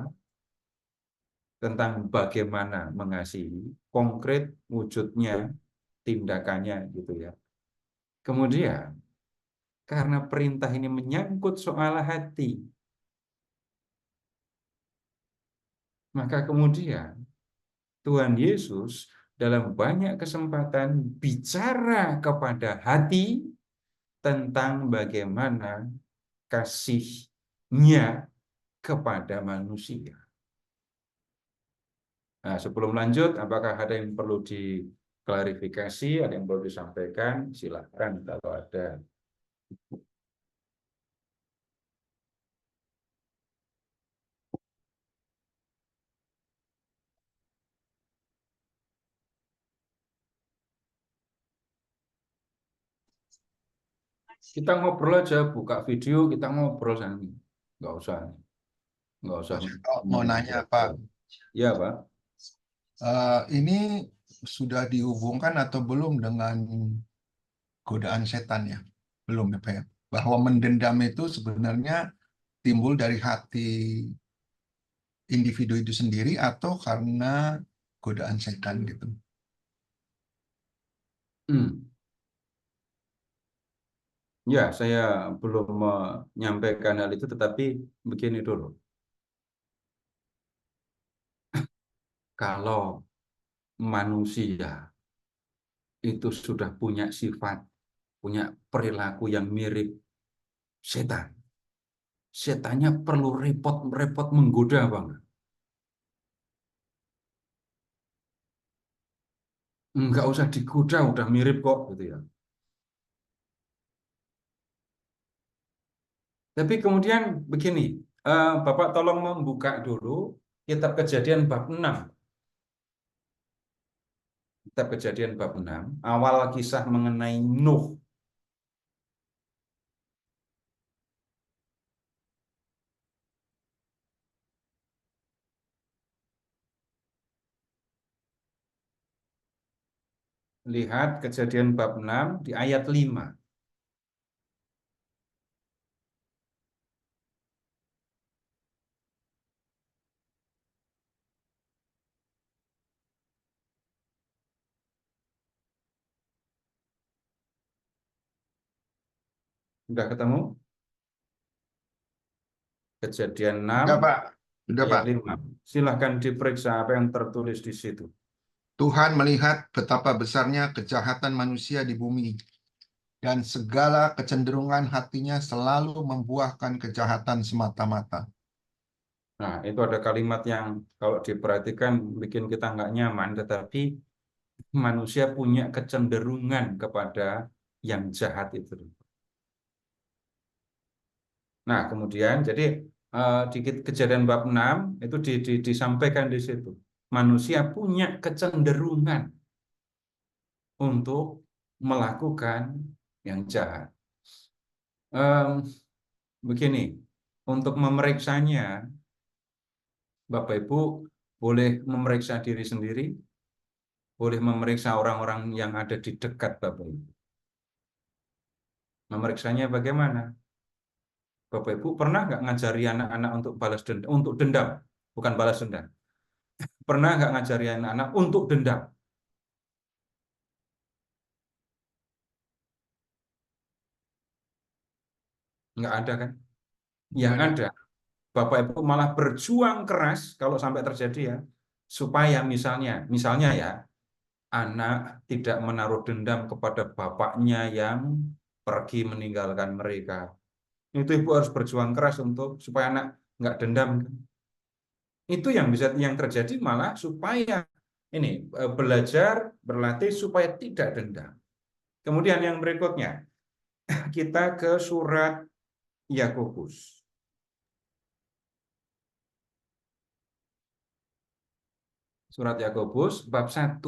Tentang bagaimana mengasihi, konkret wujudnya, tindakannya gitu ya. Kemudian karena perintah ini menyangkut soal hati, maka kemudian Tuhan Yesus dalam banyak kesempatan bicara kepada hati tentang bagaimana kasihnya kepada manusia. Nah, sebelum lanjut, apakah ada yang perlu diklarifikasi, ada yang perlu disampaikan? Silakan kalau ada. Kita ngobrol aja, buka video, kita ngobrol sana. Nggak usah Mau nanya Pak, ya Pak. ini sudah dihubungkan atau belum dengan godaan setan ya? Belum ya Pak ya? Bahwa mendendam itu sebenarnya timbul dari hati individu itu sendiri atau karena godaan setan gitu. Ya, saya belum menyampaikan hal itu, tetapi begini dulu. Kalau manusia itu sudah punya sifat, punya perilaku yang mirip setan, setannya perlu repot-repot menggoda Bang. Enggak usah digoda, udah mirip kok gitu ya. Tapi kemudian begini, Bapak tolong membuka dulu kitab Kejadian bab 6. Kitab Kejadian bab 6, awal kisah mengenai Nuh. Lihat Kejadian bab 6 di ayat 5. Sudah ketemu? Kejadian 6 Udah Pak, udah ayat Pak. 5. Silahkan diperiksa apa yang tertulis di situ. Tuhan melihat betapa besarnya kejahatan manusia di bumi, dan segala kecenderungan hatinya selalu membuahkan kejahatan semata-mata. Nah, itu ada kalimat yang kalau diperhatikan bikin kita nggak nyaman, tetapi manusia punya kecenderungan kepada yang jahat itu. Nah, kemudian jadi di Kejadian bab 6 itu disampaikan di situ. Manusia punya kecenderungan untuk melakukan yang jahat. Begini, untuk memeriksanya, Bapak Ibu boleh memeriksa diri sendiri, boleh memeriksa orang-orang yang ada di dekat Bapak Ibu. Memeriksanya bagaimana? Bapak Ibu pernah nggak ngajari anak-anak untuk balas dendam, untuk dendam, bukan balas dendam. Pernah nggak ngajari anak-anak untuk dendam? Nggak ada kan? Yang Nggak ada, Bapak Ibu malah berjuang keras kalau sampai terjadi ya, supaya misalnya ya, anak tidak menaruh dendam kepada bapaknya yang pergi meninggalkan mereka. Itu ibu harus berjuang keras untuk supaya anak nggak dendam. Itu yang terjadi malah supaya ini belajar berlatih supaya tidak dendam. Kemudian yang berikutnya kita ke surat Yakobus. Surat Yakobus bab 1.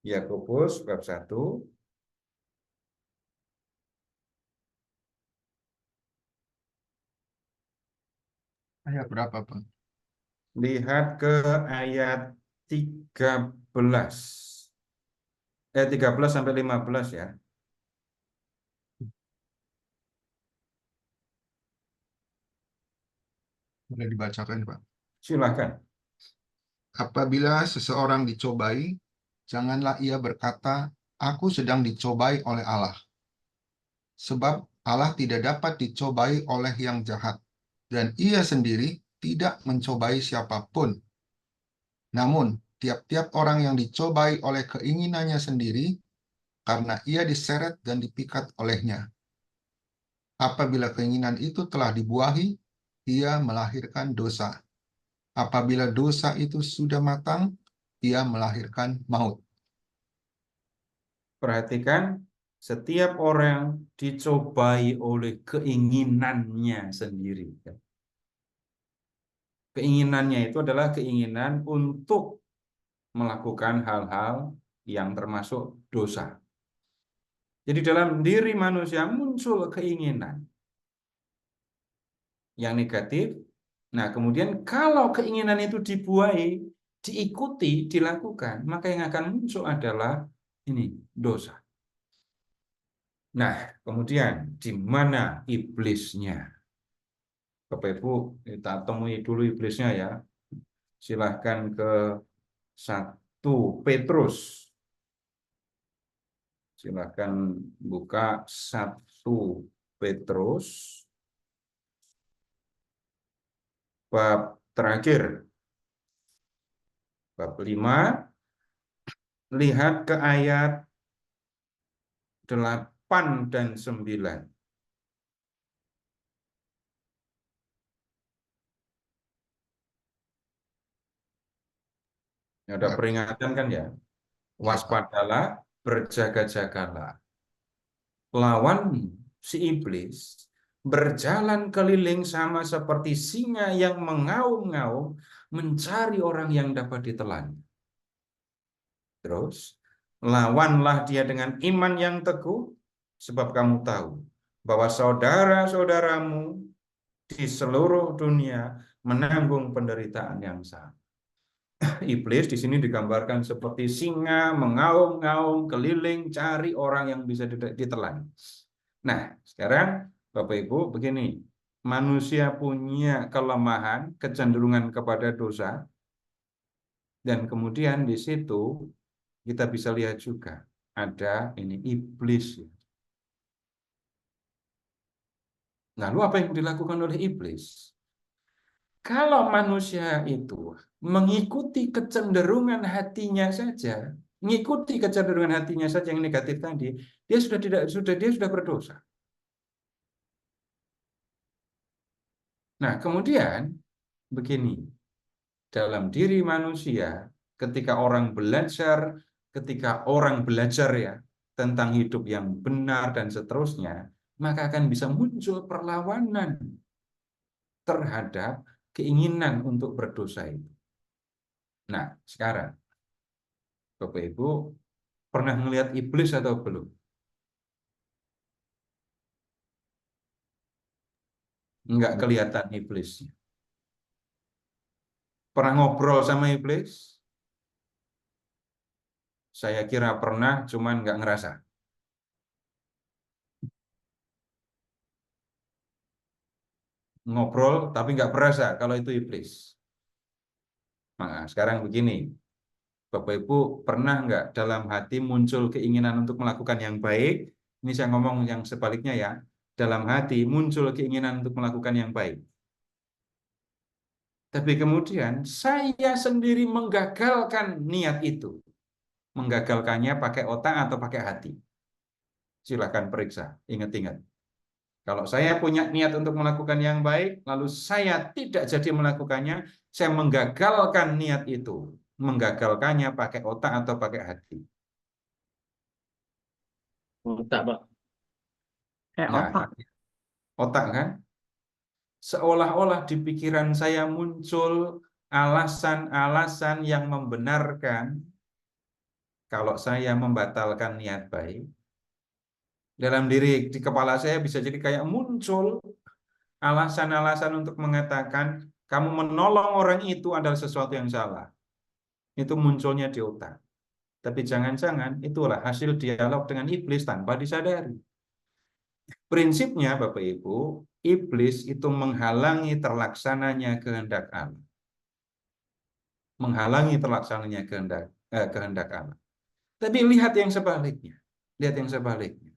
Yakobus bab 1 Ayat berapa, Pak? lihat ke ayat 13. 13 sampai 15 ya. Boleh dibacakan, Pak? Silakan. Apabila seseorang dicobai, janganlah ia berkata, "Aku sedang dicobai oleh Allah." Sebab Allah tidak dapat dicobai oleh yang jahat, dan ia sendiri tidak mencobai siapapun. Namun, tiap-tiap orang yang dicobai oleh keinginannya sendiri, karena ia diseret dan dipikat olehnya. Apabila keinginan itu telah dibuahi, ia melahirkan dosa. Apabila dosa itu sudah matang, ia melahirkan maut. Perhatikan, setiap orang dicobai oleh keinginannya sendiri. Keinginannya itu adalah keinginan untuk melakukan hal-hal yang termasuk dosa. Jadi dalam diri manusia muncul keinginan yang negatif. Nah, kemudian kalau keinginan itu dibuai, diikuti, dilakukan, maka yang akan muncul adalah ini, dosa. Nah, kemudian di mana iblisnya? Bapak Ibu, kita temui dulu iblisnya ya. Silahkan ke 1 Petrus. Silahkan buka 1 Petrus bab terakhir, bab 5. Lihat ke ayat 8 dan 9. Ada peringatan kan ya? Waspadalah, berjaga-jagalah. Lawan si iblis berjalan keliling sama seperti singa yang mengaum-ngaum mencari orang yang dapat ditelan. Terus, lawanlah dia dengan iman yang teguh, sebab kamu tahu bahwa saudara-saudaramu di seluruh dunia menanggung penderitaan yang sama. Iblis di sini digambarkan seperti singa mengaum-ngaum keliling cari orang yang bisa ditelan. Nah, sekarang Bapak Ibu begini, manusia punya kelemahan, kecenderungan kepada dosa, dan kemudian di situ kita bisa lihat juga ada ini iblis. Lalu apa yang dilakukan oleh iblis? Kalau manusia itu mengikuti kecenderungan hatinya saja, mengikuti kecenderungan hatinya saja yang negatif tadi, dia sudah berdosa. Nah, kemudian begini, dalam diri manusia, ketika orang belajar ya tentang hidup yang benar dan seterusnya, maka akan bisa muncul perlawanan terhadap keinginan untuk berdosa itu. Nah, sekarang Bapak Ibu pernah melihat iblis atau belum? nggak kelihatan iblisnya. Pernah ngobrol sama iblis? Saya kira pernah, cuman nggak ngerasa. Ngobrol, tapi nggak berasa kalau itu iblis. Nah, sekarang begini, Bapak Ibu pernah nggak dalam hati muncul keinginan untuk melakukan yang baik? Ini saya ngomong yang sebaliknya ya. Dalam hati muncul keinginan untuk melakukan yang baik. Tapi kemudian saya sendiri menggagalkan niat itu. Menggagalkannya pakai otak atau pakai hati. Silakan periksa, ingat-ingat. Kalau saya punya niat untuk melakukan yang baik, lalu saya tidak jadi melakukannya, saya menggagalkan niat itu. Menggagalkannya pakai otak atau pakai hati. Otak, Pak. Nah, otak kan? Seolah-olah di pikiran saya muncul alasan-alasan yang membenarkan kalau saya membatalkan niat baik. Dalam di kepala saya bisa jadi kayak muncul alasan-alasan untuk mengatakan kamu menolong orang itu adalah sesuatu yang salah. Itu munculnya di otak. Tapi jangan-jangan itulah hasil dialog dengan iblis tanpa disadari. Prinsipnya Bapak Ibu, iblis itu menghalangi terlaksananya kehendak Allah. Menghalangi terlaksananya kehendak Allah. Tapi lihat yang sebaliknya. Lihat yang sebaliknya.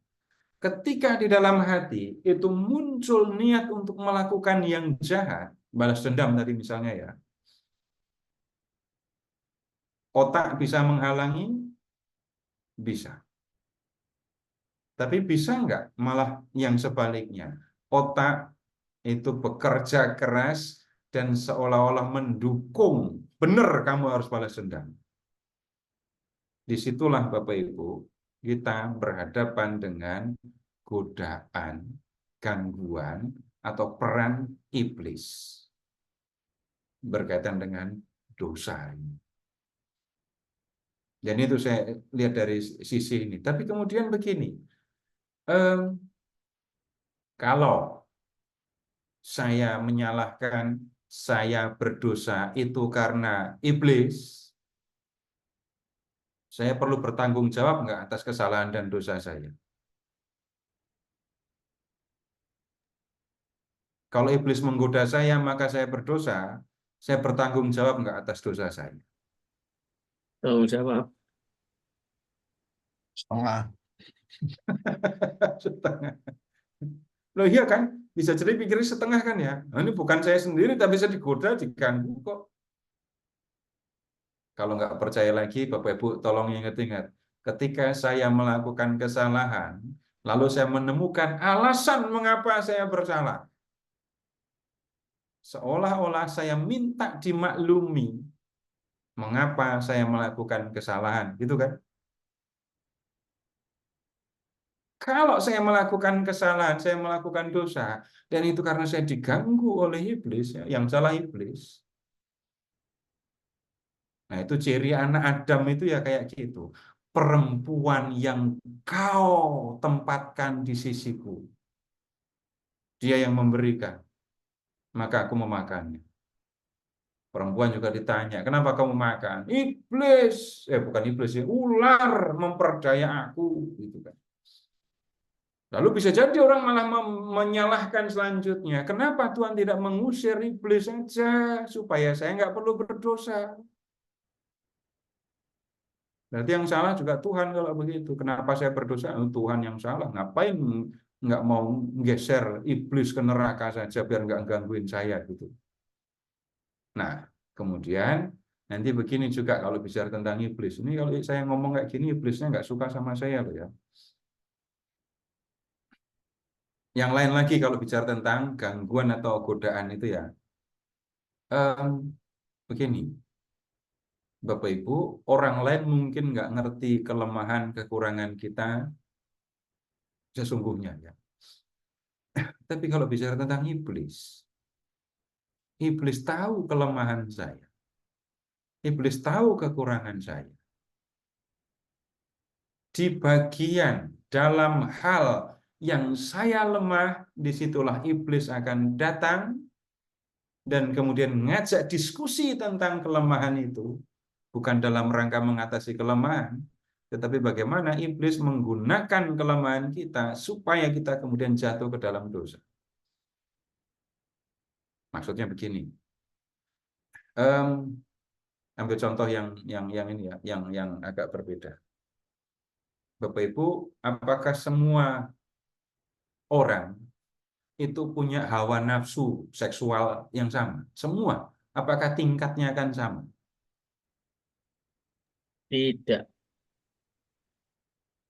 Ketika di dalam hati itu muncul niat untuk melakukan yang jahat, balas dendam tadi misalnya ya, otak bisa menghalangi? Bisa. Tapi bisa nggak malah yang sebaliknya? Otak itu bekerja keras dan seolah-olah mendukung, benar kamu harus balas dendam. Disitulah Bapak Ibu, kita berhadapan dengan godaan, gangguan, atau peran iblis berkaitan dengan dosa ini. Dan itu saya lihat dari sisi ini. Tapi kemudian begini, kalau saya menyalahkan saya berdosa itu karena iblis, saya perlu bertanggung jawab nggak atas kesalahan dan dosa saya? Kalau iblis menggoda saya, maka saya berdosa, saya bertanggung jawab nggak atas dosa saya? Tanggung jawab. Setengah. Setengah. Loh iya kan? Bisa jadi pikirnya setengah kan ya? Nah, ini bukan saya sendiri, tapi saya digoda, diganggu kok. Kalau nggak percaya lagi, Bapak Ibu tolong ingat-ingat. Ketika saya melakukan kesalahan, lalu saya menemukan alasan mengapa saya bersalah. Seolah-olah saya minta dimaklumi mengapa saya melakukan kesalahan, gitu kan? Kalau saya melakukan kesalahan, saya melakukan dosa, dan itu karena saya diganggu oleh iblis, yang salah iblis. Nah, itu ciri anak Adam itu ya kayak gitu. Perempuan yang kau tempatkan di sisiku. Dia yang memberikan, maka aku memakannya. Perempuan juga ditanya, kenapa kamu makan? Iblis, bukan iblis ya, ular memperdaya aku, gitu kan. Lalu bisa jadi orang malah menyalahkan selanjutnya. Kenapa Tuhan tidak mengusir iblis saja supaya saya nggak perlu berdosa? Berarti yang salah juga Tuhan kalau begitu. Kenapa saya berdosa? Tuhan yang salah. Ngapain nggak mau geser iblis ke neraka saja biar nggak gangguin saya gitu. Nah, kemudian nanti begini juga kalau bicara tentang iblis. Ini kalau saya ngomong kayak gini, iblisnya nggak suka sama saya loh ya. Yang lain lagi kalau bicara tentang gangguan atau godaan itu ya. Begini, Bapak Ibu, orang lain mungkin nggak ngerti kelemahan, kekurangan kita sesungguhnya ya. Tapi kalau bicara tentang iblis, iblis tahu kelemahan saya. Iblis tahu kekurangan saya. Di bagian dalam hal yang saya lemah, disitulah iblis akan datang dan kemudian ngajak diskusi tentang kelemahan itu, bukan dalam rangka mengatasi kelemahan, tetapi bagaimana iblis menggunakan kelemahan kita supaya kita kemudian jatuh ke dalam dosa. Maksudnya begini, ambil contoh yang ini ya, yang agak berbeda. Bapak Ibu, apakah semua orang itu punya hawa nafsu seksual yang sama? Semua. Apakah tingkatnya akan sama? Tidak.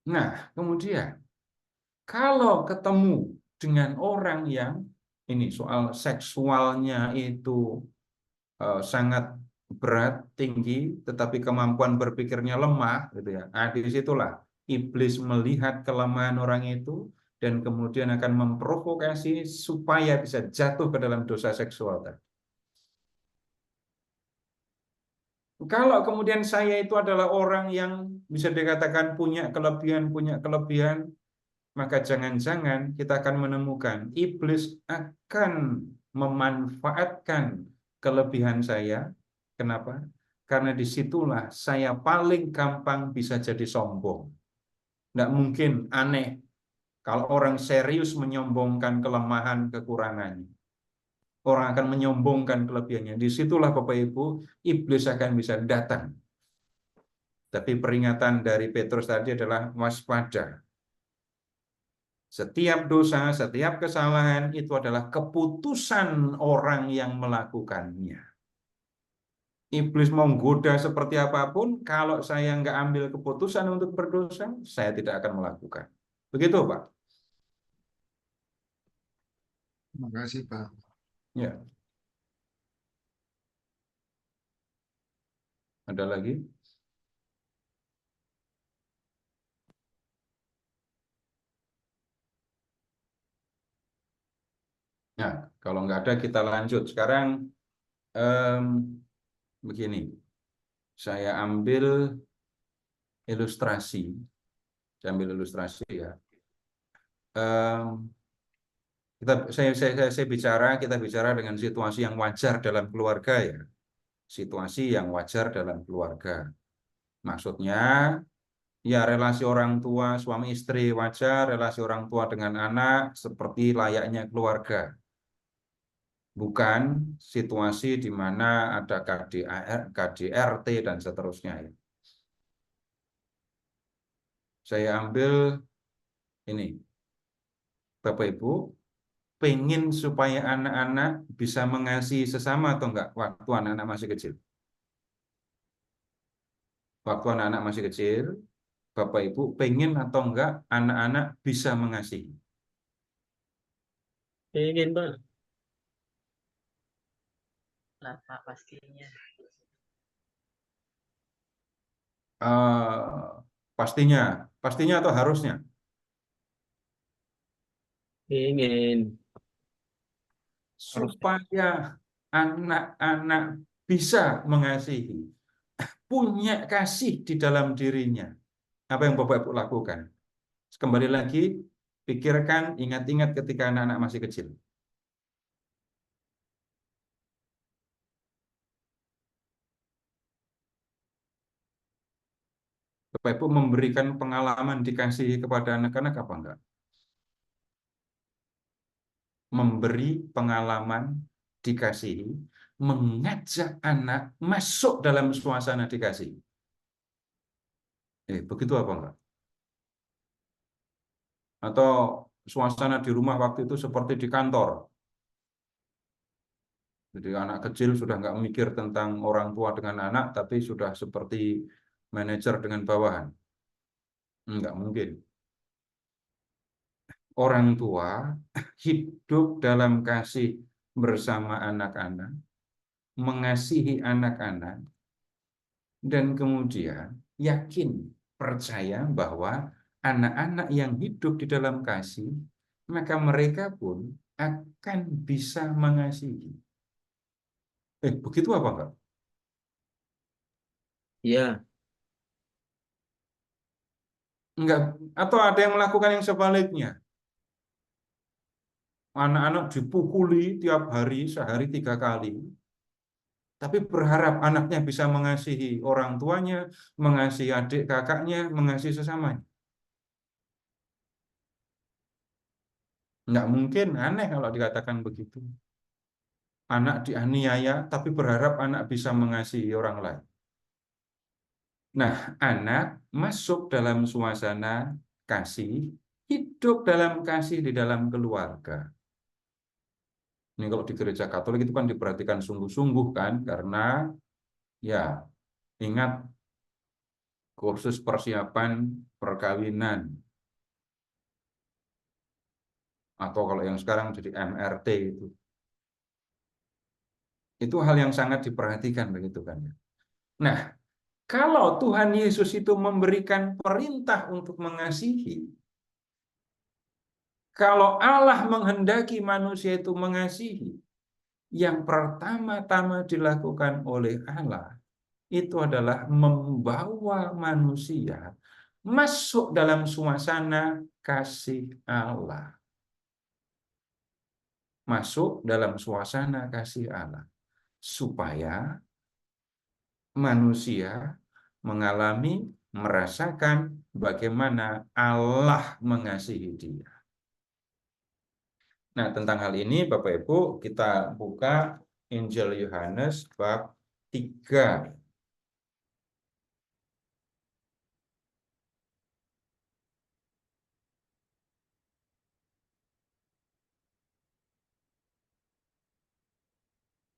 Nah, kemudian kalau ketemu dengan orang yang ini soal seksualnya itu sangat berat, tinggi, tetapi kemampuan berpikirnya lemah, gitu ya. Nah, disitulah iblis melihat kelemahan orang itu dan kemudian akan memprovokasi supaya bisa jatuh ke dalam dosa seksual tadi. Kalau kemudian saya itu adalah orang yang bisa dikatakan punya kelebihan, maka jangan-jangan kita akan menemukan iblis akan memanfaatkan kelebihan saya. Kenapa? Karena disitulah saya paling gampang bisa jadi sombong. Tidak mungkin, aneh kalau orang serius menyombongkan kelemahan kekurangannya. Orang akan menyombongkan kelebihannya. Disitulah Bapak Ibu, iblis akan bisa datang. Tapi peringatan dari Petrus tadi adalah waspada. Setiap dosa, setiap kesalahan itu adalah keputusan orang yang melakukannya. Iblis mau menggoda seperti apapun, kalau saya nggak ambil keputusan untuk berdosa, saya tidak akan melakukan. Begitu, Pak? Terima kasih, Pak. Ya. Ada lagi? Nah, kalau nggak ada kita lanjut. Sekarang begini, saya ambil ilustrasi. Saya ambil ilustrasi ya. Kita bicara dengan situasi yang wajar dalam keluarga ya. Situasi yang wajar dalam keluarga. Maksudnya, ya relasi orang tua, suami istri wajar, relasi orang tua dengan anak seperti layaknya keluarga. Bukan situasi di mana ada KDAR, KDRT, dan seterusnya. Saya ambil ini, Bapak Ibu, pengen supaya anak-anak bisa mengasihi sesama atau enggak waktu anak-anak masih kecil? Waktu anak-anak masih kecil, Bapak Ibu pengen atau enggak anak-anak bisa mengasihi? Ingin, Pak. Lah, Pak, pastinya. Pastinya atau harusnya? Ingin. Supaya anak-anak bisa mengasihi, punya kasih di dalam dirinya. Apa yang Bapak Ibu lakukan? Kembali lagi, pikirkan, ingat-ingat ketika anak-anak masih kecil. Bapak Ibu memberikan pengalaman dikasihi kepada anak-anak apa enggak? Memberi pengalaman dikasihi, mengajak anak masuk dalam suasana dikasihi. Begitu apa enggak? Atau suasana di rumah waktu itu seperti di kantor. Jadi anak kecil sudah nggak mikir tentang orang tua dengan anak, tapi sudah seperti manajer dengan bawahan. Nggak mungkin. Orang tua hidup dalam kasih bersama anak-anak, mengasihi anak-anak, dan kemudian yakin, percaya bahwa anak-anak yang hidup di dalam kasih, maka mereka pun akan bisa mengasihi. Begitu apa enggak? Ya. Enggak, atau ada yang melakukan yang sebaliknya. anak-anak dipukuli tiap hari, sehari 3 kali, tapi berharap anaknya bisa mengasihi orang tuanya, mengasihi adik kakaknya, mengasihi sesamanya. Nggak mungkin, aneh kalau dikatakan begitu. Anak dianiaya, tapi berharap anak bisa mengasihi orang lain. Nah, anak masuk dalam suasana kasih, hidup dalam kasih di dalam keluarga. Ini kalau di gereja Katolik itu kan diperhatikan sungguh-sungguh kan, karena ya ingat kursus persiapan perkawinan, atau kalau yang sekarang jadi MRT itu hal yang sangat diperhatikan begitu kan. Nah, kalau Tuhan Yesus itu memberikan perintah untuk mengasihi, kalau Allah menghendaki manusia itu mengasihi, yang pertama-tama dilakukan oleh Allah itu adalah membawa manusia masuk dalam suasana kasih Allah. Masuk dalam suasana kasih Allah. Supaya manusia mengalami, merasakan bagaimana Allah mengasihi dia. Nah, tentang hal ini Bapak Ibu, kita buka Injil Yohanes bab 3.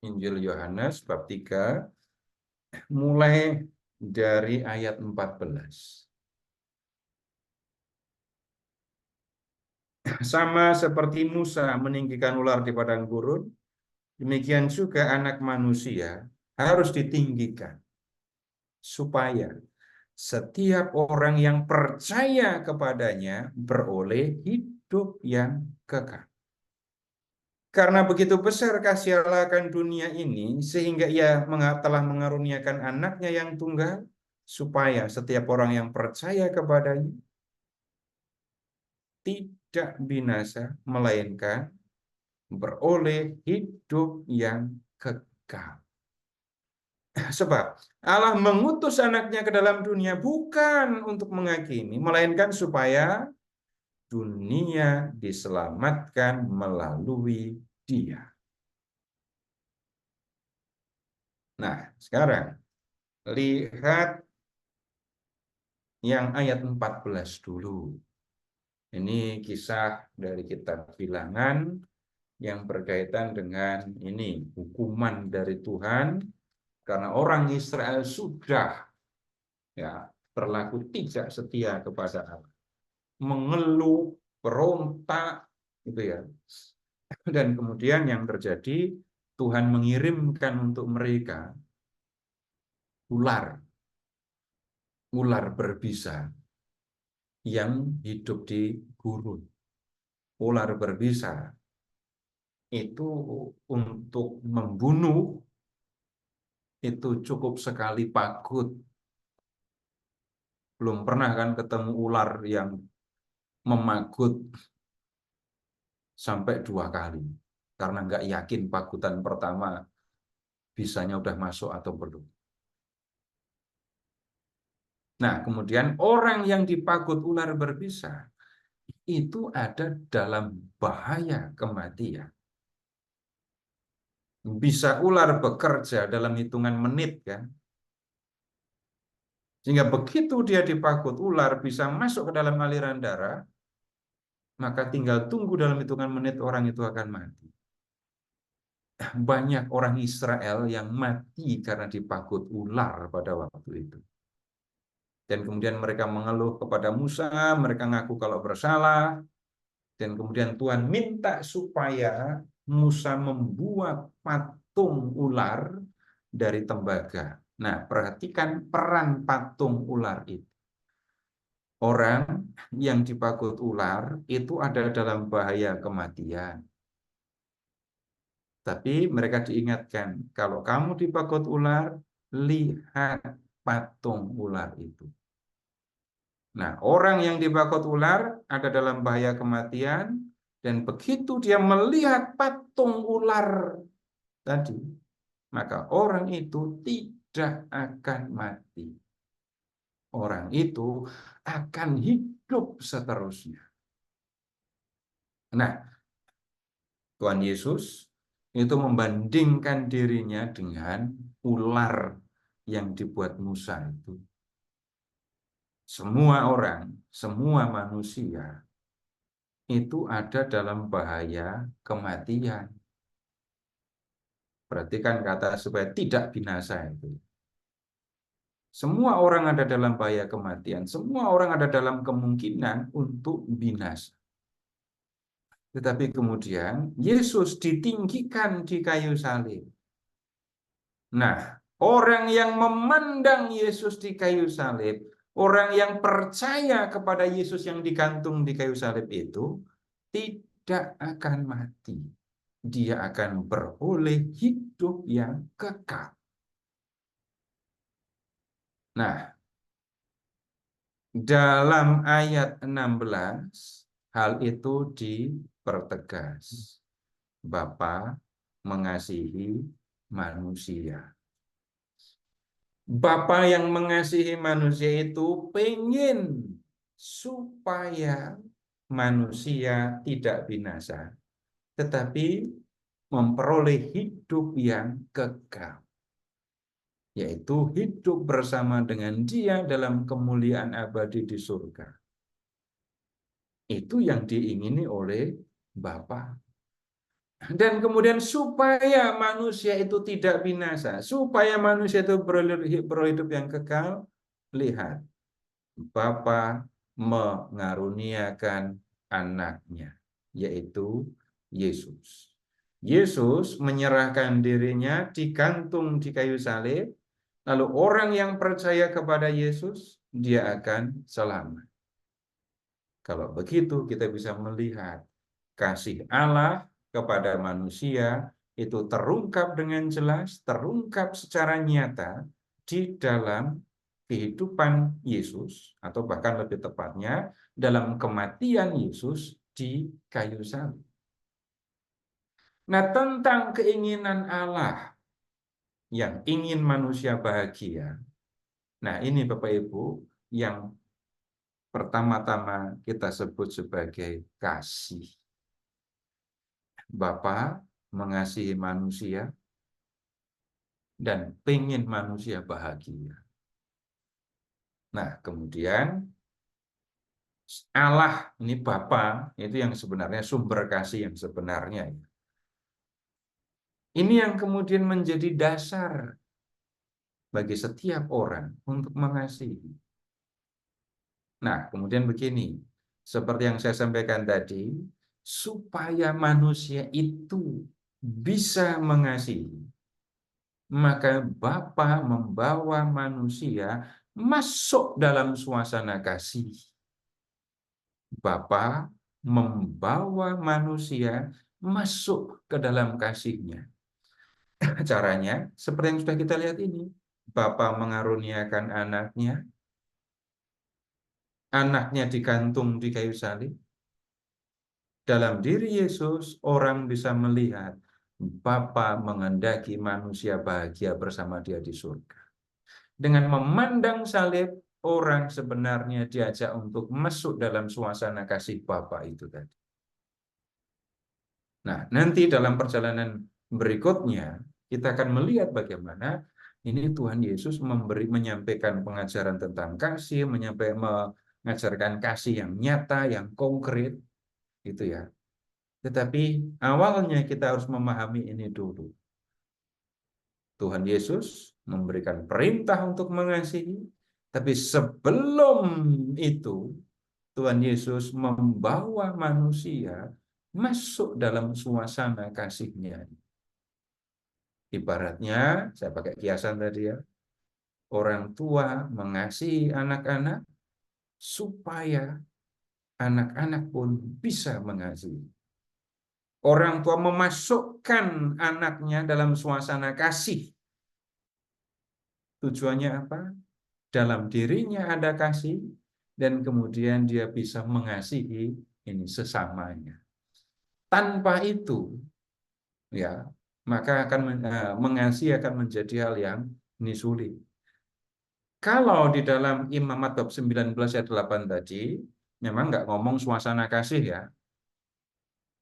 Injil Yohanes bab 3 mulai dari ayat 14. Sama seperti Musa meninggikan ular di padang gurun, demikian juga anak manusia harus ditinggikan, supaya setiap orang yang percaya kepadanya beroleh hidup yang kekal. Karena begitu besar kasih Allah akan dunia ini, sehingga ia telah mengaruniakan anaknya yang tunggal, supaya setiap orang yang percaya kepadanya tidak binasa, melainkan beroleh hidup yang kekal. Sebab Allah mengutus anaknya ke dalam dunia bukan untuk menghakimi, melainkan supaya dunia diselamatkan melalui dia. Nah, sekarang lihat yang ayat 14 dulu. Ini kisah dari kitab Bilangan yang berkaitan dengan ini, hukuman dari Tuhan karena orang Israel sudah ya berlaku tidak setia kepada Allah, mengeluh, berontak, gitu ya. Dan kemudian yang terjadi, Tuhan mengirimkan untuk mereka ular berbisa yang hidup di gurun. Ular berbisa itu untuk membunuh itu cukup sekali pagut. Belum pernah kan ketemu ular yang memagut sampai 2 kali. Karena nggak yakin pagutan pertama bisanya udah masuk atau belum. Nah, kemudian orang yang dipagut ular berbisa itu ada dalam bahaya kematian. Bisa ular bekerja dalam hitungan menit kan. Sehingga begitu dia dipagut ular bisa masuk ke dalam aliran darah, maka tinggal tunggu dalam hitungan menit orang itu akan mati. Banyak orang Israel yang mati karena dipagut ular pada waktu itu. Dan kemudian mereka mengeluh kepada Musa, mereka ngaku kalau bersalah, dan kemudian Tuhan minta supaya Musa membuat patung ular dari tembaga. Nah, perhatikan peran patung ular itu. Orang yang dipagut ular itu ada dalam bahaya kematian. Tapi mereka diingatkan, kalau kamu dipagut ular, lihat patung ular itu. Nah, orang yang dipagut ular ada dalam bahaya kematian, Dan begitu dia melihat patung ular tadi, maka orang itu tidak akan mati. Orang itu akan hidup seterusnya. Nah, Tuhan Yesus itu membandingkan dirinya dengan ular yang dibuat Musa itu. Semua orang, semua manusia itu ada dalam bahaya kematian. Perhatikan kata supaya tidak binasa itu. Semua orang ada dalam bahaya kematian, semua orang ada dalam kemungkinan untuk binasa. Tetapi kemudian Yesus ditinggikan di kayu salib. Nah, orang yang memandang Yesus di kayu salib, orang yang percaya kepada Yesus yang digantung di kayu salib itu, tidak akan mati. Dia akan beroleh hidup yang kekal. Nah, dalam ayat 16, hal itu dipertegas. Bapa mengasihi manusia. Bapa yang mengasihi manusia itu pengen supaya manusia tidak binasa, tetapi memperoleh hidup yang kekal, yaitu hidup bersama dengan Dia dalam kemuliaan abadi di surga. Itu yang diingini oleh Bapa. Dan kemudian supaya manusia itu tidak binasa, supaya manusia itu berhidup yang kekal, lihat, Bapa mengaruniakan anaknya, yaitu Yesus. Yesus menyerahkan dirinya digantung di kayu salib, lalu orang yang percaya kepada Yesus, dia akan selamat. Kalau begitu kita bisa melihat kasih Allah kepada manusia itu terungkap dengan jelas, terungkap secara nyata di dalam kehidupan Yesus, atau bahkan lebih tepatnya dalam kematian Yesus di kayu salib. Nah, tentang keinginan Allah yang ingin manusia bahagia. Nah, ini Bapak Ibu yang pertama-tama kita sebut sebagai kasih. Bapa mengasihi manusia dan pengen manusia bahagia. Nah, kemudian Allah, ini Bapa, itu yang sebenarnya sumber kasih yang sebenarnya. Ini yang kemudian menjadi dasar bagi setiap orang untuk mengasihi. Nah, kemudian begini, seperti yang saya sampaikan tadi, supaya manusia itu bisa mengasihi, maka Bapa membawa manusia masuk dalam suasana kasih. Bapa membawa manusia masuk ke dalam kasih-Nya. Caranya seperti yang sudah kita lihat ini. Bapa mengaruniakan anaknya, anaknya digantung di kayu salib. Dalam diri Yesus, orang bisa melihat Bapa menghendaki manusia bahagia bersama Dia di surga. Dengan memandang salib, orang sebenarnya diajak untuk masuk dalam suasana kasih Bapa itu tadi. Nah, nanti dalam perjalanan berikutnya, kita akan melihat bagaimana ini Tuhan Yesus menyampaikan pengajaran tentang kasih, mengajarkan kasih yang nyata, yang konkret, gitu ya. Tetapi awalnya kita harus memahami ini dulu. Tuhan Yesus memberikan perintah untuk mengasihi, tapi sebelum itu Tuhan Yesus membawa manusia masuk dalam suasana kasih-Nya. Ibaratnya, saya pakai kiasan tadi ya, orang tua mengasihi anak-anak supaya anak-anak pun bisa mengasihi. Orang tua memasukkan anaknya dalam suasana kasih. Tujuannya apa? Dalam dirinya ada kasih, dan kemudian dia bisa mengasihi ini sesamanya. Tanpa itu, ya, maka mengasihi akan menjadi hal yang ini sulit. Kalau di dalam Imamat bab 19 ayat 8 tadi, memang nggak ngomong suasana kasih ya,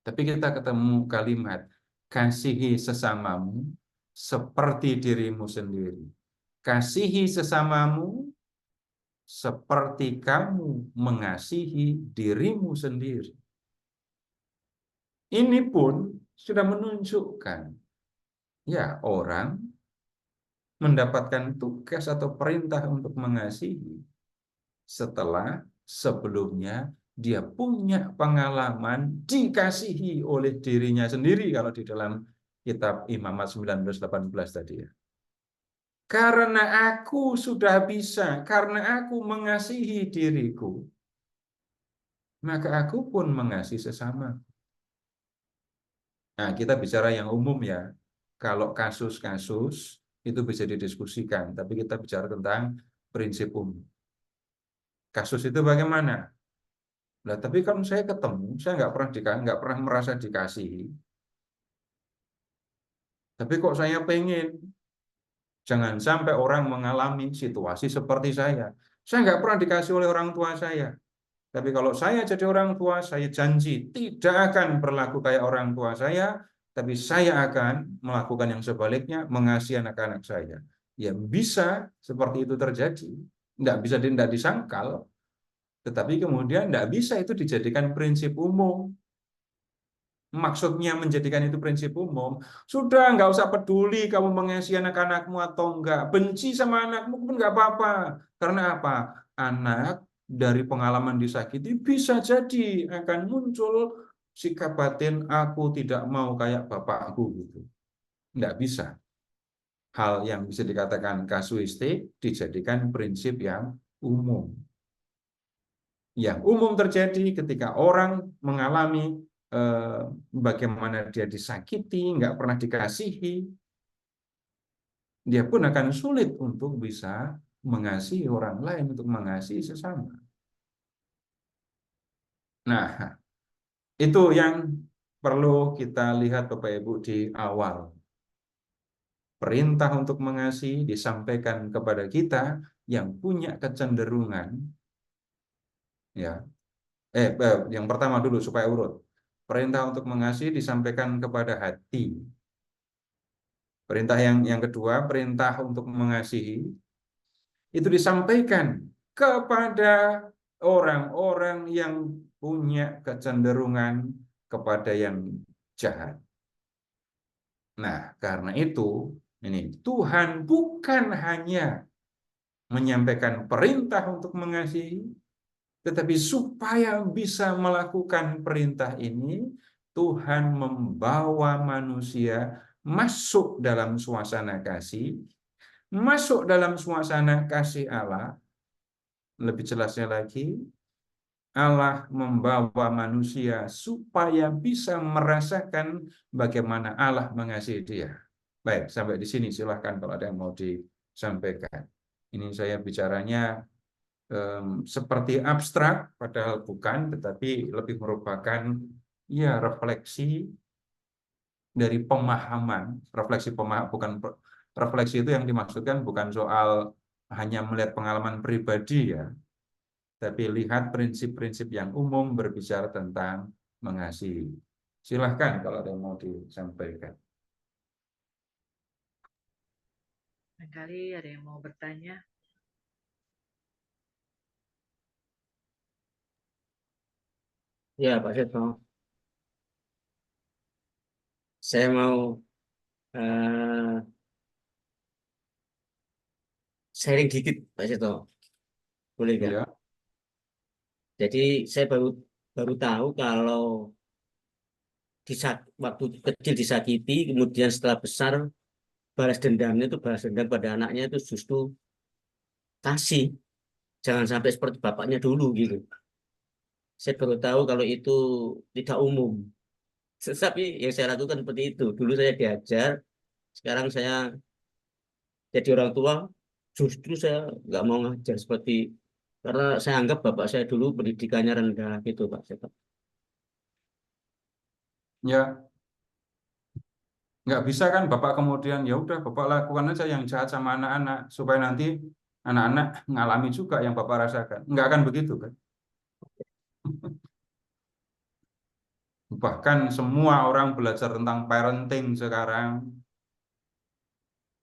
tapi kita ketemu kalimat kasihi sesamamu seperti dirimu sendiri. Kasihi sesamamu seperti kamu mengasihi dirimu sendiri. Ini pun sudah menunjukkan ya orang mendapatkan tugas atau perintah untuk mengasihi setelah sebelumnya dia punya pengalaman dikasihi oleh dirinya sendiri kalau di dalam kitab Imamat 19:18 tadi ya. Karena aku sudah bisa, karena aku mengasihi diriku, maka aku pun mengasihi sesama. Nah, kita bicara yang umum ya. Kalau kasus-kasus itu bisa didiskusikan, tapi kita bicara tentang prinsip umum. Kasus itu bagaimana? Nah, tapi kan saya ketemu, saya nggak pernah merasa dikasihi. Tapi kok saya pengen, jangan sampai orang mengalami situasi seperti saya. Saya nggak pernah dikasih oleh orang tua saya. Tapi kalau saya jadi orang tua, saya janji tidak akan berlaku kayak orang tua saya, tapi saya akan melakukan yang sebaliknya, mengasihi anak-anak saya. Ya bisa seperti itu terjadi. Nggak bisa tidak disangkal, tetapi kemudian tidak bisa itu dijadikan prinsip umum. Maksudnya menjadikan itu prinsip umum, sudah nggak usah peduli kamu mengasihi anak-anakmu atau enggak, benci sama anakmu pun nggak apa-apa. Karena apa? Anak dari pengalaman disakiti bisa jadi akan muncul sikap batin aku tidak mau kayak bapakku gitu. Nggak bisa. Hal yang bisa dikatakan kasuistik dijadikan prinsip yang umum. Yang umum terjadi ketika orang mengalami bagaimana dia disakiti, nggak pernah dikasihi, dia pun akan sulit untuk bisa mengasihi orang lain, untuk mengasihi sesama. Nah, itu yang perlu kita lihat Bapak Ibu di awal. Perintah untuk mengasihi disampaikan kepada kita yang punya kecenderungan, ya. Yang pertama dulu supaya urut. Perintah untuk mengasihi disampaikan kepada hati. Perintah yang kedua, perintah untuk mengasihi, itu disampaikan kepada orang-orang yang punya kecenderungan kepada yang jahat. Nah, karena itu, ini Tuhan bukan hanya menyampaikan perintah untuk mengasihi, tetapi supaya bisa melakukan perintah ini, Tuhan membawa manusia masuk dalam suasana kasih, masuk dalam suasana kasih Allah. Lebih jelasnya lagi, Allah membawa manusia supaya bisa merasakan bagaimana Allah mengasihi dia. Baik, sampai di sini silahkan kalau ada yang mau disampaikan. Ini saya bicaranya seperti abstrak, padahal bukan, tetapi lebih merupakan ya refleksi dari pemahaman, refleksi pemahaman, bukan refleksi itu yang dimaksudkan bukan soal hanya melihat pengalaman pribadi ya, tapi lihat prinsip-prinsip yang umum berbicara tentang mengasihi. Silahkan kalau ada yang mau disampaikan. Barangkali ada yang mau bertanya. Ya, Pak Seto. Saya mau sharing dikit, Pak Seto. Boleh nggak? Ya, Jadi saya baru tahu kalau waktu kecil disakiti, kemudian setelah besar balas dendamnya itu balas dendam pada anaknya itu justru kasih. Jangan sampai seperti bapaknya dulu gitu. Saya baru tahu kalau itu tidak umum. Tapi yang saya lakukan seperti itu. Dulu saya diajar, sekarang saya jadi orang tua, justru saya nggak mau ngajar seperti karena saya anggap bapak saya dulu pendidikannya rendah gitu Pak. Ya, nggak bisa kan Bapak kemudian ya udah Bapak lakukan aja yang jahat sama anak-anak supaya nanti anak-anak ngalami juga yang Bapak rasakan. Nggak akan begitu kan? Bahkan semua orang belajar tentang parenting sekarang,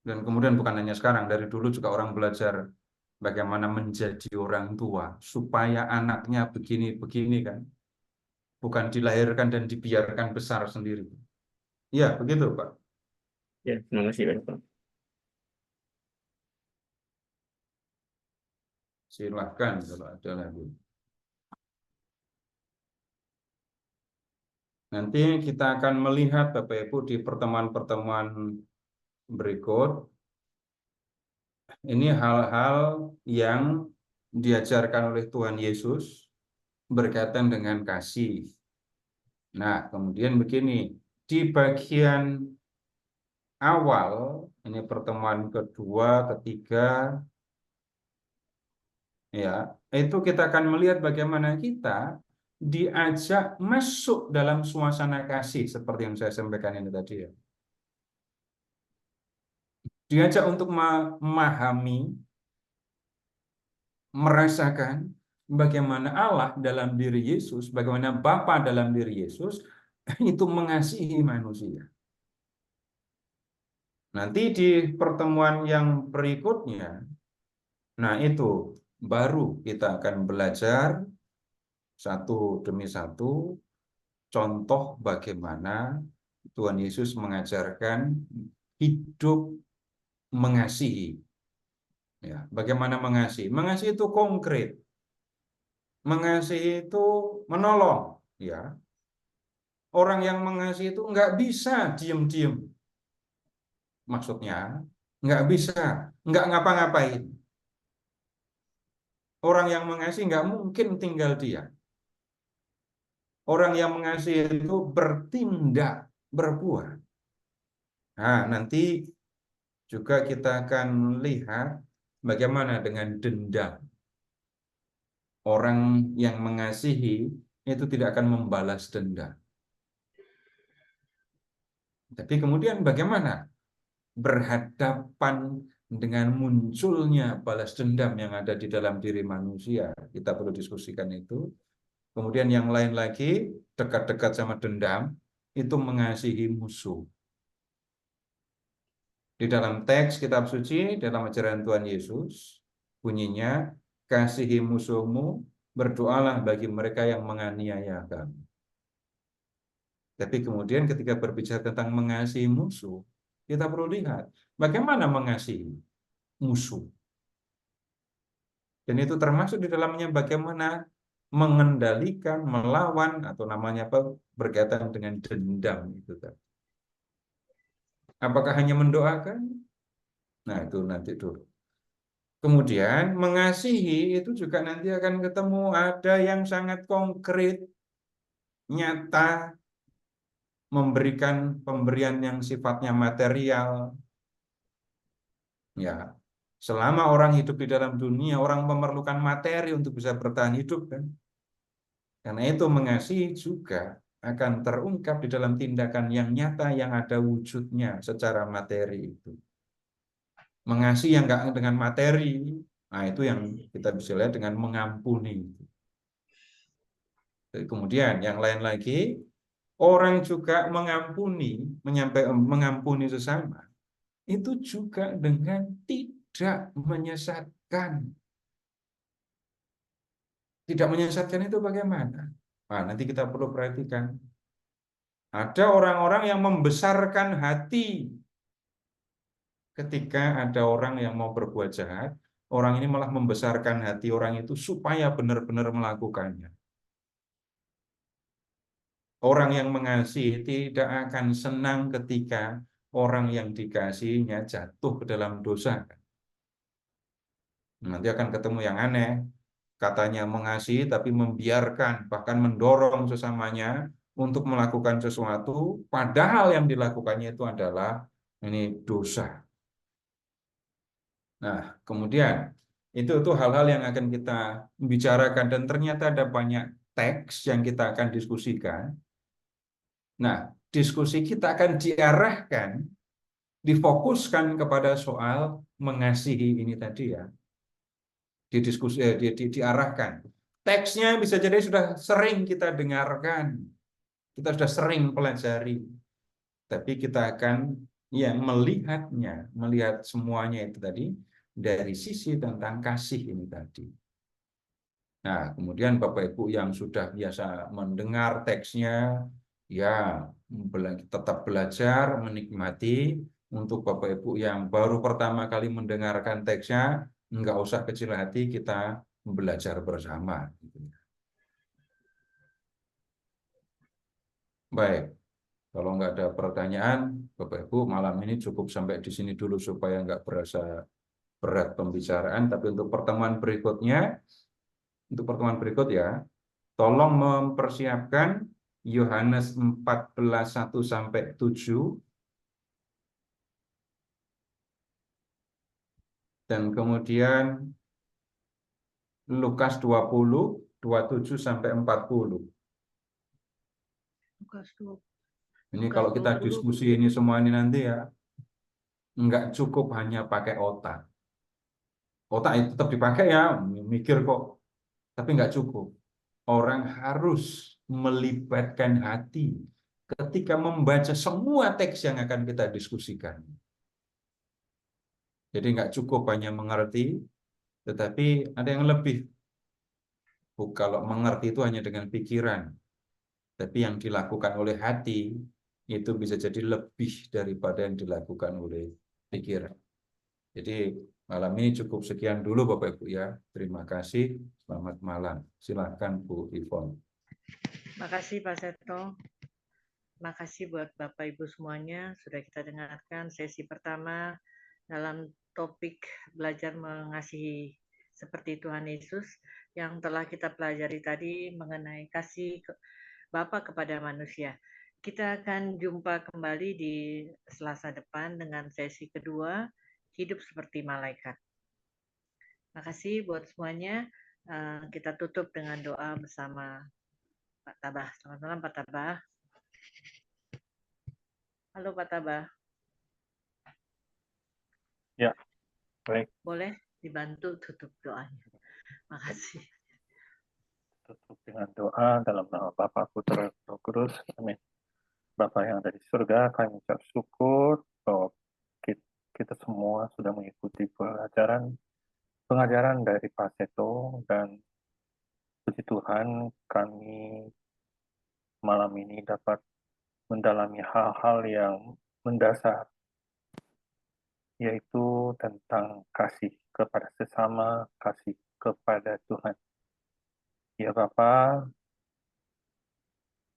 dan kemudian bukan hanya sekarang, dari dulu juga orang belajar bagaimana menjadi orang tua supaya anaknya begini-begini kan, bukan dilahirkan dan dibiarkan besar sendiri. Ya, begitu Pak. Ya, terima kasih Pak. Silahkan kalau ada lagi. Nanti kita akan melihat Bapak Ibu di pertemuan-pertemuan berikut. Ini hal-hal yang diajarkan oleh Tuhan Yesus berkaitan dengan kasih. Nah, kemudian begini, di bagian awal, ini pertemuan kedua, ketiga, ya, itu kita akan melihat bagaimana kita diajak masuk dalam suasana kasih seperti yang saya sampaikan ini tadi ya. Diajak untuk memahami, merasakan bagaimana Allah dalam diri Yesus, bagaimana Bapa dalam diri Yesus itu mengasihi manusia. Nanti di pertemuan yang berikutnya, nah itu baru kita akan belajar satu demi satu contoh bagaimana Tuhan Yesus mengajarkan hidup mengasihi. Ya, bagaimana mengasihi? Mengasihi itu konkret. Mengasihi itu menolong. Ya, orang yang mengasihi itu nggak bisa diem-diem. Maksudnya nggak bisa, nggak ngapa-ngapain. Orang yang mengasihi nggak mungkin tinggal diam. Orang yang mengasihi itu bertindak, berbuat. Nah, nanti juga kita akan lihat bagaimana dengan dendam. Orang yang mengasihi itu tidak akan membalas dendam. Tapi kemudian bagaimana berhadapan dengan munculnya balas dendam yang ada di dalam diri manusia? Kita perlu diskusikan itu. Kemudian yang lain lagi, dekat-dekat sama dendam, itu mengasihi musuh. Di dalam teks kitab suci, dalam ajaran Tuhan Yesus, bunyinya, kasihi musuhmu, berdoalah bagi mereka yang menganiaya kamu. Tapi kemudian ketika berbicara tentang mengasihi musuh, kita perlu lihat bagaimana mengasihi musuh. Dan itu termasuk di dalamnya bagaimana mengendalikan, melawan, atau namanya apa, berkaitan dengan dendam itu kan. Apakah hanya mendoakan? Nah, itu nanti dulu. Kemudian mengasihi itu juga nanti akan ketemu ada yang sangat konkret, nyata, memberikan pemberian yang sifatnya material. Ya, selama orang hidup di dalam dunia, orang memerlukan materi untuk bisa bertahan hidup kan. Karena itu mengasihi juga akan terungkap di dalam tindakan yang nyata yang ada wujudnya secara materi itu. Mengasihi yang enggak dengan materi, nah itu yang kita bisa lihat dengan mengampuni. Kemudian yang lain lagi, orang juga mengampuni sesama, itu juga dengan tidak menyesatkan. Tidak menyesatkan itu bagaimana? Nah, nanti kita perlu perhatikan. Ada orang-orang yang membesarkan hati ketika ada orang yang mau berbuat jahat, orang ini malah membesarkan hati orang itu supaya benar-benar melakukannya. Orang yang mengasihi tidak akan senang ketika orang yang dikasihinya jatuh ke dalam dosa. Nanti akan ketemu yang aneh. Katanya mengasihi tapi membiarkan, bahkan mendorong sesamanya untuk melakukan sesuatu, padahal yang dilakukannya itu adalah ini dosa. Nah, kemudian itu hal-hal yang akan kita bicarakan dan ternyata ada banyak teks yang kita akan diskusikan. Nah, diskusi kita akan diarahkan, difokuskan kepada soal mengasihi ini tadi ya. Diarahkan. Teksnya bisa jadi sudah sering kita dengarkan, kita sudah sering pelajari, tapi kita akan ya melihatnya, melihat semuanya itu tadi dari sisi tentang kasih ini tadi. Nah, kemudian Bapak Ibu yang sudah biasa mendengar teksnya, ya tetap belajar, menikmati. Untuk Bapak Ibu yang baru pertama kali mendengarkan teksnya, nggak usah kecil hati, kita belajar bersama. Baik, kalau nggak ada pertanyaan, Bapak Ibu, malam ini cukup sampai di sini dulu supaya nggak berasa berat pembicaraan. Tapi untuk pertemuan berikut ya, tolong mempersiapkan Yohanes 14:1-7 dan kemudian Lukas 20:27-40. Ini kalau kita diskusi ini semua ini nanti ya, nggak cukup hanya pakai otak. Otak itu tetap dipakai ya, mikir kok, tapi nggak cukup. Orang harus melibatkan hati ketika membaca semua teks yang akan kita diskusikan. Jadi nggak cukup hanya mengerti, tetapi ada yang lebih. Kalau mengerti itu hanya dengan pikiran, tapi yang dilakukan oleh hati itu bisa jadi lebih daripada yang dilakukan oleh pikiran. Jadi malam ini cukup sekian dulu Bapak Ibu ya. Terima kasih. Selamat malam. Silakan Bu Ivon. Makasih Pak Seto. Makasih buat Bapak Ibu semuanya sudah kita dengarkan sesi pertama dalam topik belajar mengasihi seperti Tuhan Yesus yang telah kita pelajari tadi mengenai kasih Bapa kepada manusia. Kita akan jumpa kembali di Selasa depan dengan sesi kedua, hidup seperti malaikat. Makasih buat semuanya. Kita tutup dengan doa bersama Pak Tabah. Selamat malam Pak Tabah. Halo Pak Tabah. Ya, baik. Boleh dibantu tutup doanya. Makasih. Tutup dengan doa dalam nama Bapa, Putra, Roh Kudus. Amin. Bapa yang ada di surga, kami ucap syukur bahwa kita semua sudah mengikuti pengajaran dari Pak Seto, dan puji Tuhan kami malam ini dapat mendalami hal-hal yang mendasar, yaitu tentang kasih kepada sesama, kasih kepada Tuhan. Ya Bapa,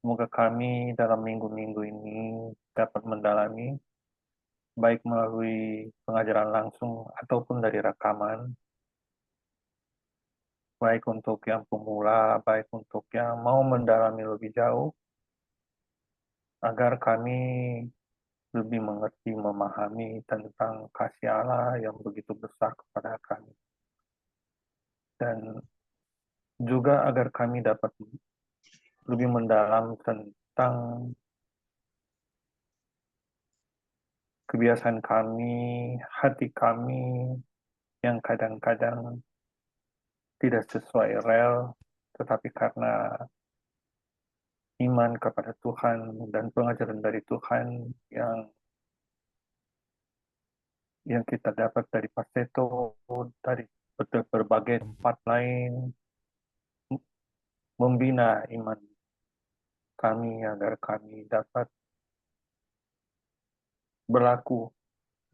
semoga kami dalam minggu-minggu ini dapat mendalami, baik melalui pengajaran langsung ataupun dari rekaman, baik untuk yang pemula, baik untuk yang mau mendalami lebih jauh, agar kami lebih mengerti, memahami tentang kasih Allah yang begitu besar kepada kami. Dan juga agar kami dapat lebih mendalam tentang kebiasaan kami, hati kami yang kadang-kadang tidak sesuai rel, tetapi karena iman kepada Tuhan dan pengajaran dari Tuhan yang kita dapat dari Paseto, dari berbagai tempat lain, membina iman kami agar kami dapat berlaku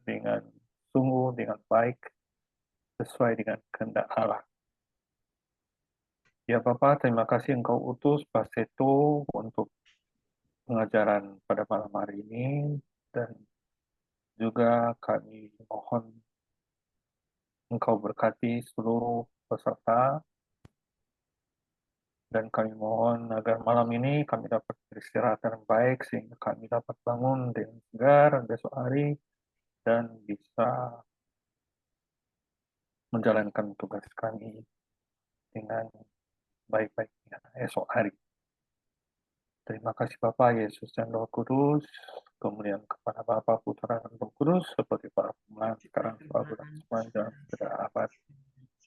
dengan sungguh, dengan baik, sesuai dengan kehendak Allah. Ya Bapak, terima kasih Engkau utus Pak Seto untuk pengajaran pada malam hari ini, dan juga kami mohon Engkau berkati seluruh peserta, dan kami mohon agar malam ini kami dapat beristirahat dengan baik sehingga kami dapat bangun dengan segar besok hari dan bisa menjalankan tugas kami dengan baik-baiknya esok hari. Terima kasih Bapa, Yesus dan Roh Kudus. Kemudian kepada Bapa, Putra dan Roh Kudus, seperti pada permulaan, sekarang, selalu dan sepanjang segala abad.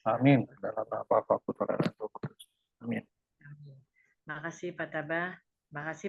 Amin. Dalam nama Bapa, Putra dan Roh Kudus. Amin. Makasih Pak Tabah. Makasih Pak